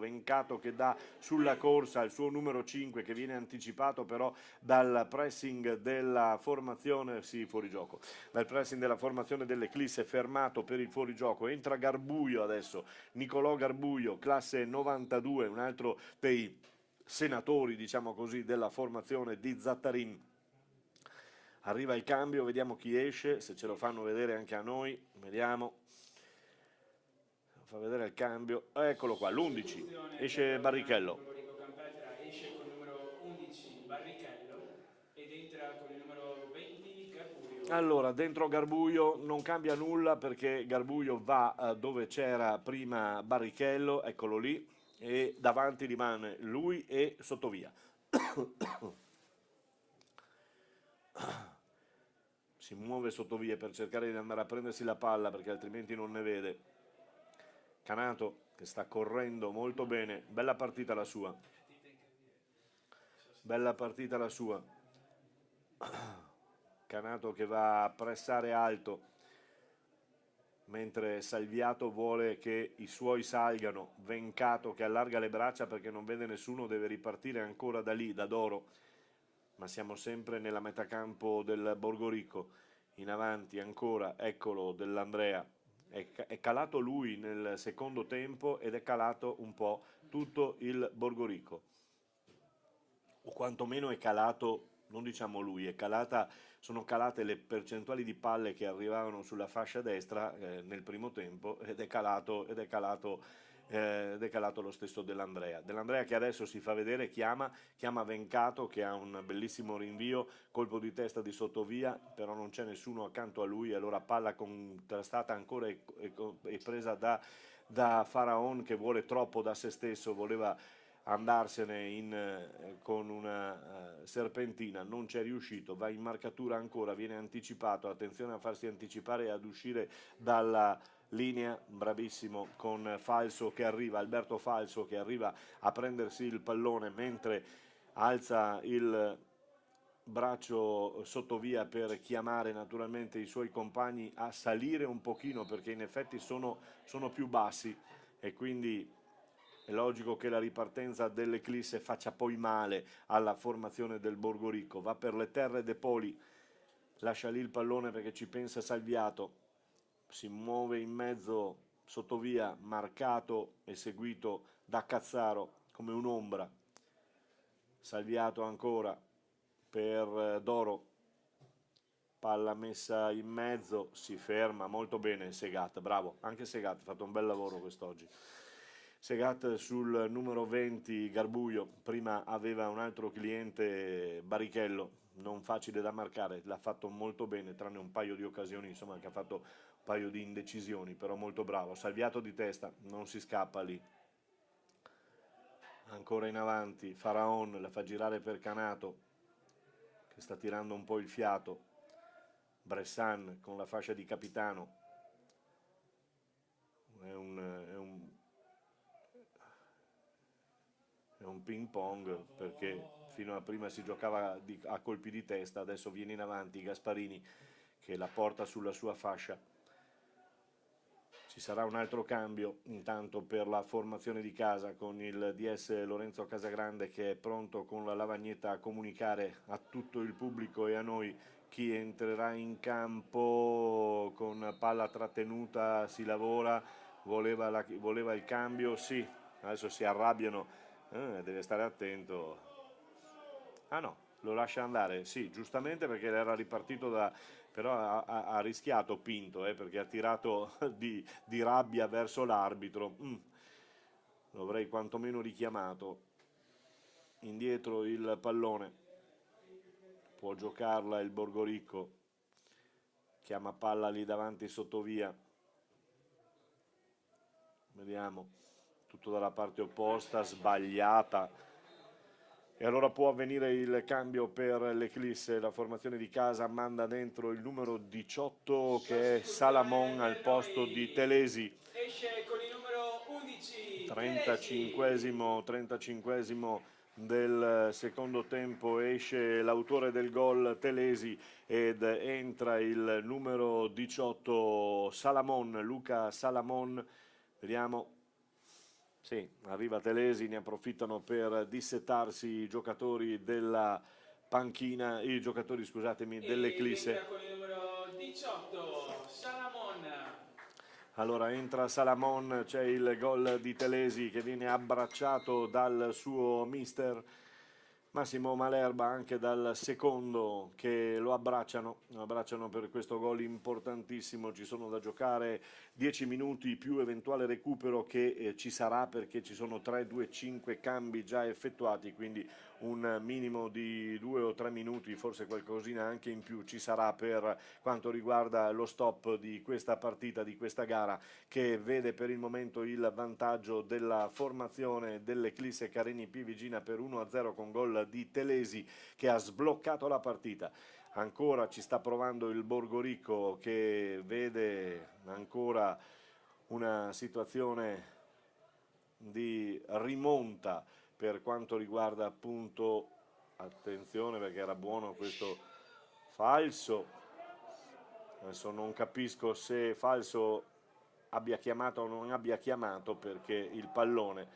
che dà sulla corsa il suo numero 5 che viene anticipato però dal pressing della formazione, sì, fuorigioco, dal pressing della formazione dell'Eclisse, fermato per il fuorigioco. Entra Garbuio adesso, Nicolò Garbuio, classe 92, un altro dei senatori, diciamo così, della formazione di Zattarin. Arriva il cambio, vediamo chi esce, se ce lo fanno vedere anche a noi, vediamo. Fa vedere il cambio, eccolo qua, l'11, esce Barrichello. Esce con il numero 11 Barrichello ed entra con il numero 20 Garbuio. Allora, dentro Garbuio non cambia nulla perché Garbuio va dove c'era prima Barrichello, eccolo lì, e davanti rimane lui e Sottovia. Si muove Sottovia per cercare di andare a prendersi la palla perché altrimenti non ne vede. Canato che sta correndo molto bene, bella partita la sua. Bella partita la sua. Canato che va a pressare alto mentre Salviato vuole che i suoi salgano, Vencato che allarga le braccia perché non vede nessuno, deve ripartire ancora da lì, da Doro, ma siamo sempre nella metacampo del Borgorico, in avanti ancora, eccolo dell'Andrea, è calato lui nel secondo tempo ed è calato un po' tutto il Borgorico, o quantomeno è calato, non diciamo lui, sono calate le percentuali di palle che arrivavano sulla fascia destra nel primo tempo ed è calato lo stesso dell'Andrea che adesso si fa vedere, chiama Vencato che ha un bellissimo rinvio, colpo di testa di Sottovia, però non c'è nessuno accanto a lui, allora palla contrastata ancora e presa da Faraon che vuole troppo da se stesso, voleva andarsene con una serpentina, non c'è riuscito, va in marcatura ancora, viene anticipato, attenzione a farsi anticipare e ad uscire dalla linea, bravissimo con Falso che arriva, Alberto Falso che arriva a prendersi il pallone mentre alza il braccio sottovia per chiamare naturalmente i suoi compagni a salire un pochino perché in effetti sono più bassi e quindi è logico che la ripartenza dell'Eclisse faccia poi male alla formazione del Borgorico. Va per le terre De Poli, lascia lì il pallone perché ci pensa Salviato, si muove in mezzo sottovia, marcato e seguito da Cazzaro come un'ombra. Salviato ancora per Doro, palla messa in mezzo, si ferma molto bene Segat, bravo, anche Segat ha fatto un bel lavoro quest'oggi. Segat sul numero 20 Garbuio, prima aveva un altro cliente Barrichello, non facile da marcare, l'ha fatto molto bene, tranne un paio di occasioni, insomma, che ha fatto un paio di indecisioni, però molto bravo. Salviato di testa, non si scappa lì. Ancora in avanti, Faraon la fa girare per Canato, che sta tirando un po' il fiato. Bressan con la fascia di capitano. È un ping pong perché fino a prima si giocava a colpi di testa, adesso viene in avanti Gasparini che la porta sulla sua fascia. Ci sarà un altro cambio intanto per la formazione di casa con il DS Lorenzo Casagrande che è pronto con la lavagnetta a comunicare a tutto il pubblico e a noi chi entrerà in campo. Con palla trattenuta si lavora, voleva il cambio, sì, adesso si arrabbiano, deve stare attento. Ah no, lo lascia andare, sì, giustamente perché era ripartito da... però ha rischiato Pinto, perché ha tirato di rabbia verso l'arbitro. Lo avrei quantomeno richiamato. Indietro il pallone, può giocarla il Borgorico, chiama palla lì davanti sottovia. Vediamo, tutto dalla parte opposta, sbagliata. E allora può avvenire il cambio per l'Eclisse, la formazione di casa manda dentro il numero 18 che è Salamon al posto di Telesi. Esce con il numero 11. 35esimo del secondo tempo, esce l'autore del gol Telesi ed entra il numero 18 Salamon, Luca Salamon. Vediamo. Sì, arriva Telesi, ne approfittano per dissettarsi i giocatori della panchina, i giocatori, scusatemi, dell'Eclisse. Entra con il numero 18, Salamon. Allora entra Salamon, c'è il gol di Telesi che viene abbracciato dal suo mister Massimo Malerba, anche dal secondo che lo abbracciano per questo gol importantissimo. Ci sono da giocare 10 minuti più eventuale recupero che ci sarà perché ci sono 3-2-5 cambi già effettuati, quindi un minimo di 2 o 3 minuti, forse qualcosina anche in più ci sarà per quanto riguarda lo stop di questa partita, di questa gara che vede per il momento il vantaggio della formazione dell'Eclisse Carini Pivigina per 1-0 con gol di Telesi che ha sbloccato la partita. Ancora ci sta provando il Borgorico che vede ancora una situazione di rimonta per quanto riguarda appunto, attenzione perché era buono questo Falso, adesso non capisco se Falso abbia chiamato o non abbia chiamato perché il pallone,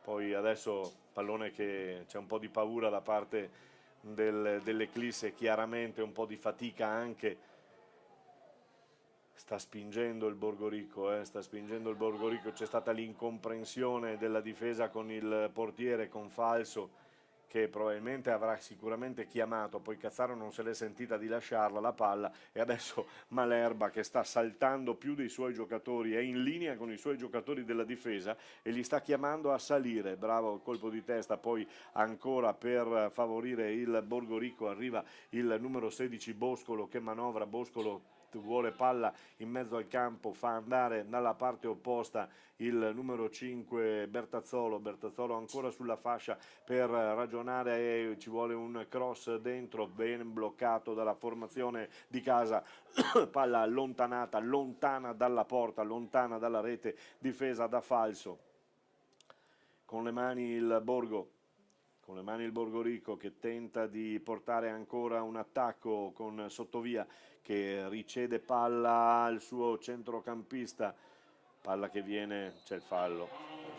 poi adesso pallone che c'è un po' di paura da parte dell'Eclisse, chiaramente un po' di fatica anche. Sta spingendo il Borgorico, c'è stata l'incomprensione della difesa con il portiere, con Falso, che probabilmente avrà sicuramente chiamato, poi Cazzaro non se l'è sentita di lasciarla la palla e adesso Malerba che sta saltando più dei suoi giocatori, è in linea con i suoi giocatori della difesa e li sta chiamando a salire, bravo colpo di testa, poi ancora per favorire il Borgorico arriva il numero 16 Boscolo che manovra, Boscolo vuole palla in mezzo al campo, fa andare dalla parte opposta il numero 5 Bertazzolo ancora sulla fascia per ragionare e ci vuole un cross dentro, ben bloccato dalla formazione di casa, palla allontanata, lontana dalla porta, lontana dalla rete, difesa da Falso. Con le mani il Borgorico che tenta di portare ancora un attacco con Sottovia che ricede palla al suo centrocampista, palla che viene, c'è il fallo,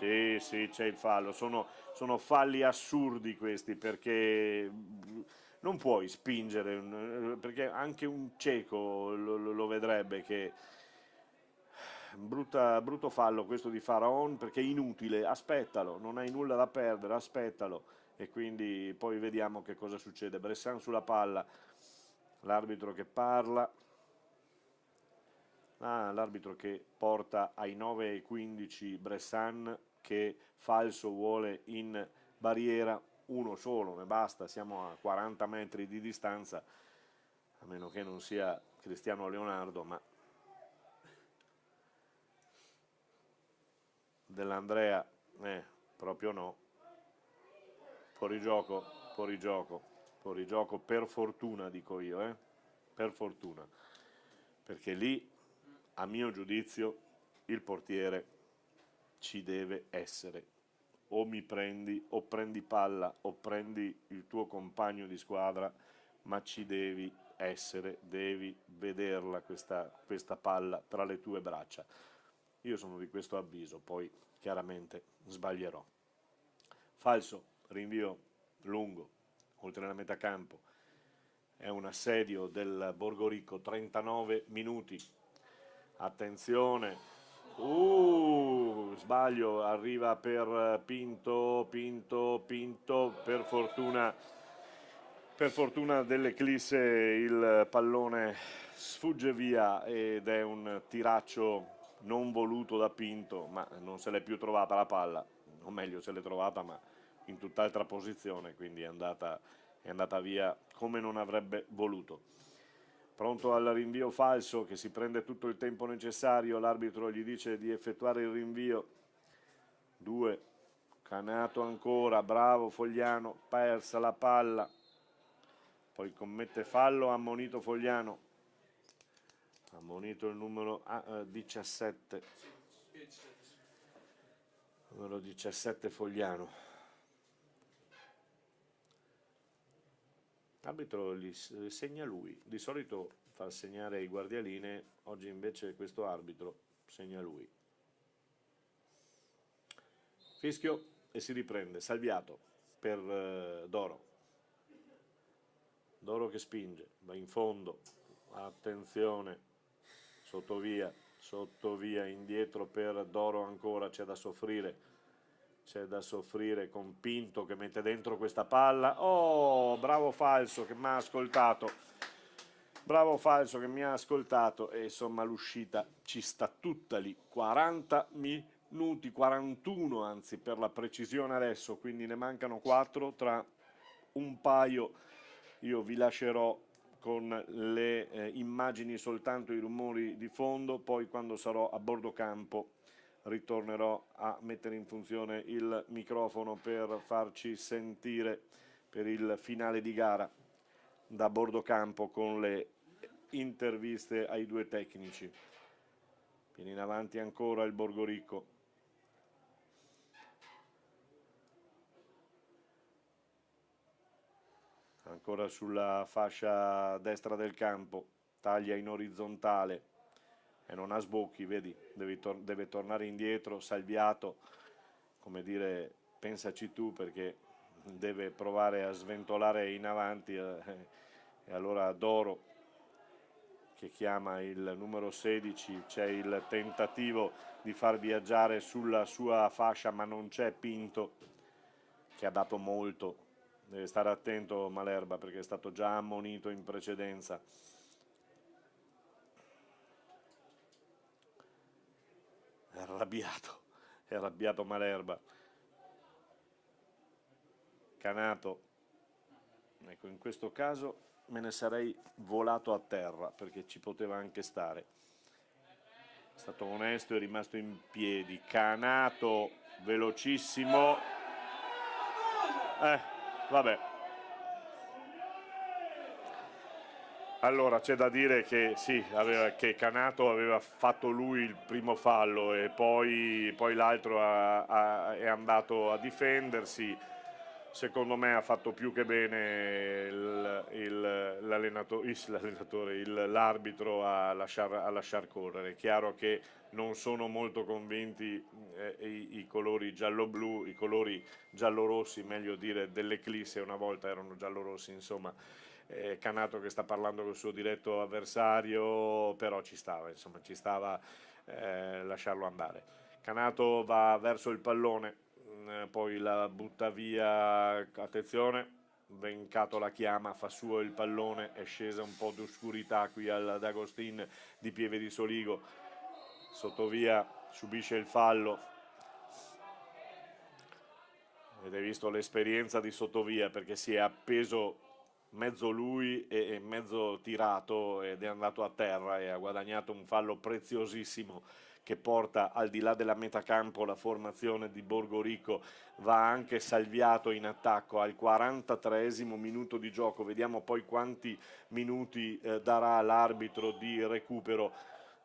sì c'è il fallo, sono falli assurdi questi perché non puoi spingere, perché anche un cieco lo vedrebbe che brutto fallo questo di Faraon perché è inutile, aspettalo, non hai nulla da perdere, aspettalo e quindi poi vediamo che cosa succede. Bressan sulla palla, l'arbitro che parla, l'arbitro che porta ai 9:15 Bressan che Falso vuole in barriera, uno solo, ne basta, siamo a 40 metri di distanza, a meno che non sia Cristiano Leonardo, ma dell'Andrea proprio no, fuori gioco per fortuna dico io, per fortuna, perché lì a mio giudizio il portiere ci deve essere, o mi prendi o prendi palla o prendi il tuo compagno di squadra, ma ci devi essere, devi vederla questa palla tra le tue braccia. Io sono di questo avviso, poi chiaramente sbaglierò. Falso, rinvio lungo, oltre la metà campo. È un assedio del Borgorico, 39 minuti. Attenzione. Sbaglio, arriva per Pinto, per fortuna dell'Eclisse il pallone sfugge via ed è un tiraccio non voluto da Pinto, ma non se l'è più trovata la palla, o meglio se l'è trovata ma in tutt'altra posizione, quindi è andata via come non avrebbe voluto. Pronto al rinvio Falso che si prende tutto il tempo necessario, l'arbitro gli dice di effettuare il rinvio. 2, Canato ancora, bravo Fogliano, persa la palla, poi commette fallo, ammonito Fogliano, ammonito il numero 17, numero 17 Fogliano. L'arbitro gli segna lui, di solito fa segnare ai guardialine, oggi invece questo arbitro segna lui. Fischio e si riprende, Salviato per Doro. Doro che spinge, va in fondo, attenzione, sottovia, indietro per Doro ancora, c'è da soffrire con Pinto che mette dentro questa palla. Bravo Falso che mi ha ascoltato, e insomma l'uscita ci sta tutta lì, 40 minuti, 41 anzi per la precisione adesso, quindi ne mancano 4, tra un paio io vi lascerò con le immagini soltanto i rumori di fondo, poi quando sarò a bordo campo ritornerò a mettere in funzione il microfono per farci sentire per il finale di gara da bordo campo con le interviste ai due tecnici. Viene in avanti ancora il Borgorico. Ancora sulla fascia destra del campo, taglia in orizzontale e non ha sbocchi, vedi, deve tornare indietro, Salviato, come dire, pensaci tu, perché deve provare a sventolare in avanti, e allora Doro che chiama il numero 16, c'è il tentativo di far viaggiare sulla sua fascia, ma non c'è Pinto, che ha dato molto. Deve stare attento Malerba perché è stato già ammonito in precedenza. È arrabbiato Malerba. Canato, ecco, in questo caso me ne sarei volato a terra, perché ci poteva anche stare. È stato onesto, è rimasto in piedi. Canato, velocissimo. Vabbè. Allora c'è da dire che sì, che Canato aveva fatto lui il primo fallo e poi l'altro è andato a difendersi. Secondo me ha fatto più che bene l'arbitro a lasciar correre. È chiaro che non sono molto convinti i colori giallo-blu, i colori giallo-rossi, meglio dire, dell'Eclisse, una volta erano giallo-rossi, insomma. Canato che sta parlando col suo diretto avversario, però ci stava lasciarlo andare. Canato va verso il pallone, poi la butta via, attenzione, Vencato la chiama, fa suo il pallone, è scesa un po' d'oscurità qui D'Agostin di Pieve di Soligo, sottovia subisce il fallo. Ed hai visto l'esperienza di sottovia, perché si è appeso mezzo lui e mezzo tirato ed è andato a terra e ha guadagnato un fallo preziosissimo che porta al di là della metà campo la formazione di Borgorico. Va anche salviato in attacco al 43esimo minuto di gioco, vediamo poi quanti minuti darà l'arbitro di recupero,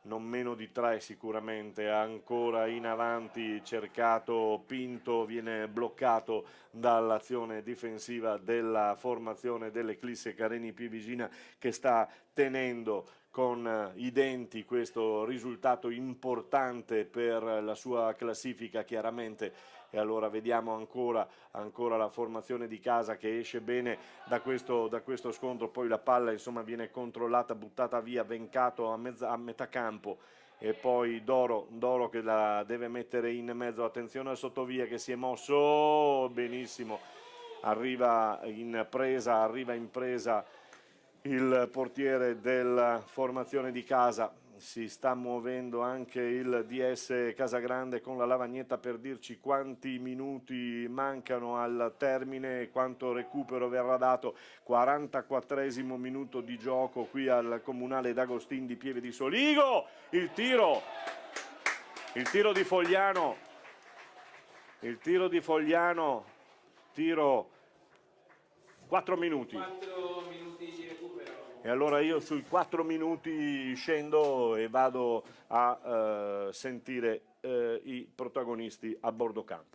non meno di 3 sicuramente. Ancora in avanti cercato Pinto, viene bloccato dall'azione difensiva della formazione dell'Eclisse Careni Pivigina, che sta tenendo con i denti questo risultato importante per la sua classifica, chiaramente. E allora vediamo ancora la formazione di casa che esce bene da questo scontro. Poi la palla insomma viene controllata, buttata via, Vencato a metà campo e poi Doro che la deve mettere in mezzo. Attenzione al sottovia che si è mosso benissimo, arriva in presa il portiere della formazione di casa. Si sta muovendo anche il DS Casagrande con la lavagnetta per dirci quanti minuti mancano al termine e quanto recupero verrà dato. 44esimo minuto di gioco qui al Comunale D'Agostin di Pieve di Soligo. Il tiro di Fogliano, tiro 4 minuti. 4 minuti di recupero. E allora io sui 4 minuti scendo e vado a sentire i protagonisti a bordo campo.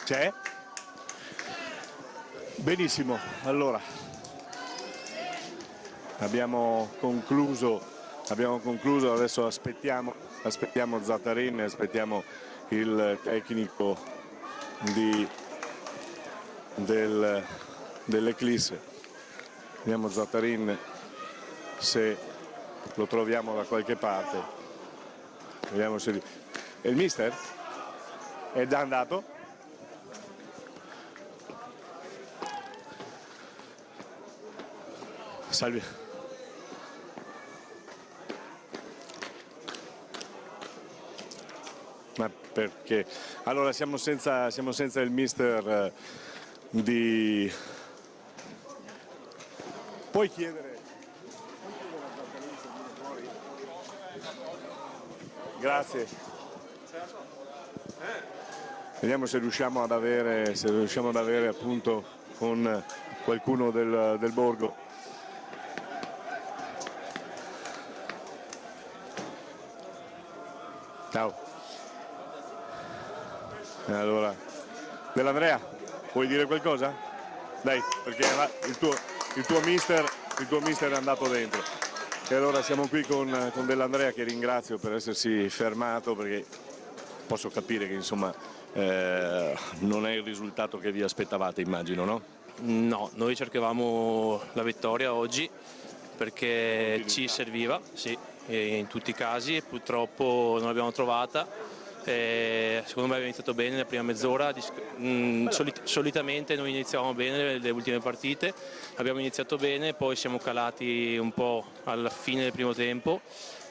C'è? Benissimo, allora abbiamo concluso, adesso aspettiamo Zatarin, aspettiamo il tecnico dell'Eclisse. Vediamo Zatarin se lo troviamo da qualche parte. Vediamo se... E il mister? È già andato? Salve. Ma perché? Allora siamo senza il mister di... Puoi chiedere? Grazie. Vediamo se riusciamo ad avere appunto con qualcuno del borgo. Ciao. Allora, Dell'Andrea, vuoi dire qualcosa? Dai, perché il tuo mister è andato dentro. E allora siamo qui con Dell'Andrea, che ringrazio per essersi fermato, perché posso capire che insomma non è il risultato che vi aspettavate, immagino, no? No, noi cercavamo la vittoria oggi perché ci serviva, sì, in tutti i casi, e purtroppo non l'abbiamo trovata. Secondo me abbiamo iniziato bene nella prima mezz'ora, solitamente noi iniziavamo bene le ultime partite, abbiamo iniziato bene, poi siamo calati un po' alla fine del primo tempo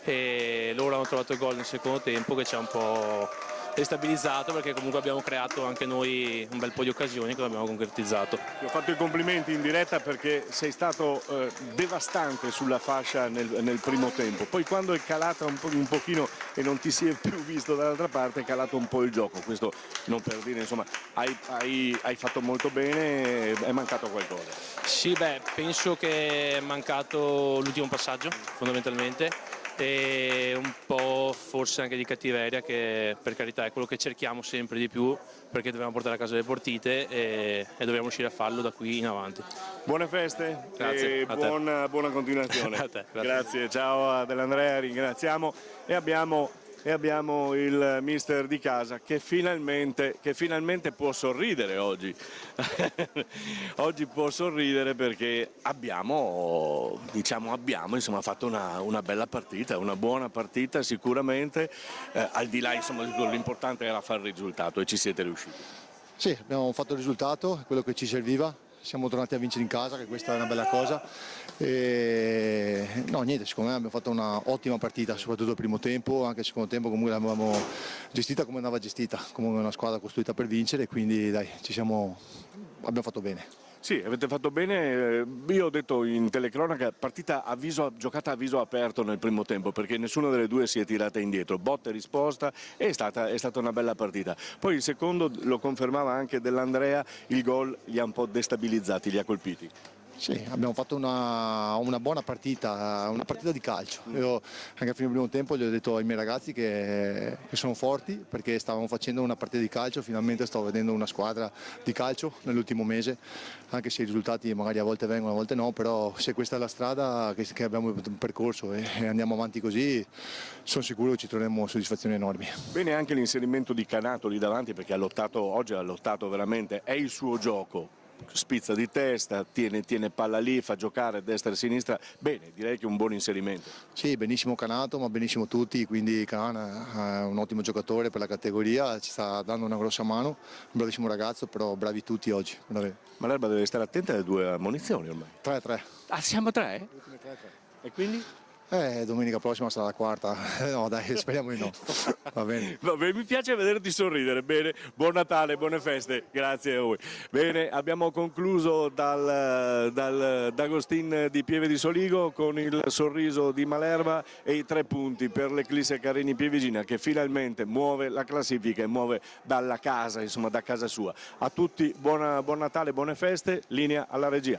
e loro hanno trovato il gol nel secondo tempo che ci ha un po' destabilizzato, perché comunque abbiamo creato anche noi un bel po' di occasioni che abbiamo concretizzato. Ti ho fatto i complimenti in diretta perché sei stato devastante sulla fascia nel primo tempo, poi quando è calata un pochino e non ti si è più visto dall'altra parte, è calato un po' il gioco. Questo non per dire, insomma, hai fatto molto bene, è mancato qualcosa. Sì, beh, penso che è mancato l'ultimo passaggio fondamentalmente, e un po' forse anche di cattiveria, che per carità è quello che cerchiamo sempre di più, perché dobbiamo portare a casa le partite e dobbiamo riuscire a farlo da qui in avanti. Buone feste. Grazie, e buona continuazione. A te, grazie, ciao a Dell'Andrea, ringraziamo e abbiamo il mister di casa che finalmente può sorridere oggi. Oggi può sorridere perché abbiamo insomma fatto una bella partita, una buona partita sicuramente, al di là, insomma, l'importante era fare il risultato e ci siete riusciti. Sì, abbiamo fatto il risultato, quello che ci serviva. Siamo tornati a vincere in casa, che questa è una bella cosa. E no, niente, secondo me abbiamo fatto un'ottima partita, soprattutto il primo tempo. Anche il secondo tempo comunque l'avevamo gestita come andava gestita, come una squadra costruita per vincere, quindi dai, abbiamo fatto bene. Sì, avete fatto bene. Io ho detto in telecronaca, partita giocata a viso aperto nel primo tempo, perché nessuna delle due si è tirata indietro, botta e risposta, è stata una bella partita. Poi il secondo lo confermava anche Dell'Andrea, il gol li ha un po' destabilizzati, li ha colpiti. Sì, abbiamo fatto una buona partita, una partita di calcio. Io anche a fine primo tempo gli ho detto ai miei ragazzi che sono forti, perché stavamo facendo una partita di calcio, finalmente sto vedendo una squadra di calcio nell'ultimo mese, anche se i risultati magari a volte vengono, a volte no, però se questa è la strada che abbiamo percorso e andiamo avanti così, sono sicuro che ci troveremo soddisfazioni enormi. Bene anche l'inserimento di Canato lì davanti, perché oggi ha lottato veramente, è il suo gioco. Spizza di testa, tiene palla lì, fa giocare a destra e a sinistra, bene, direi che è un buon inserimento. Sì, benissimo Canato, ma benissimo tutti, quindi Can è un ottimo giocatore per la categoria, ci sta dando una grossa mano, un bravissimo ragazzo, però bravi tutti oggi. Bravi. Ma l'Erba deve stare attenta alle due ammonizioni ormai. 3-3. Ah, siamo 3? Ultime 3-3. E quindi? Domenica prossima sarà la quarta. No dai, speriamo di no. Va bene. Vabbè, mi piace vederti sorridere. Bene, buon Natale, buone feste, grazie a voi. Bene, abbiamo concluso D'Agostin di Pieve di Soligo con il sorriso di Malerba e i 3 punti per l'Eclisse Carini Pievigina, che finalmente muove la classifica e muove dalla casa, insomma da casa sua. A tutti buon Natale, buone feste, linea alla regia.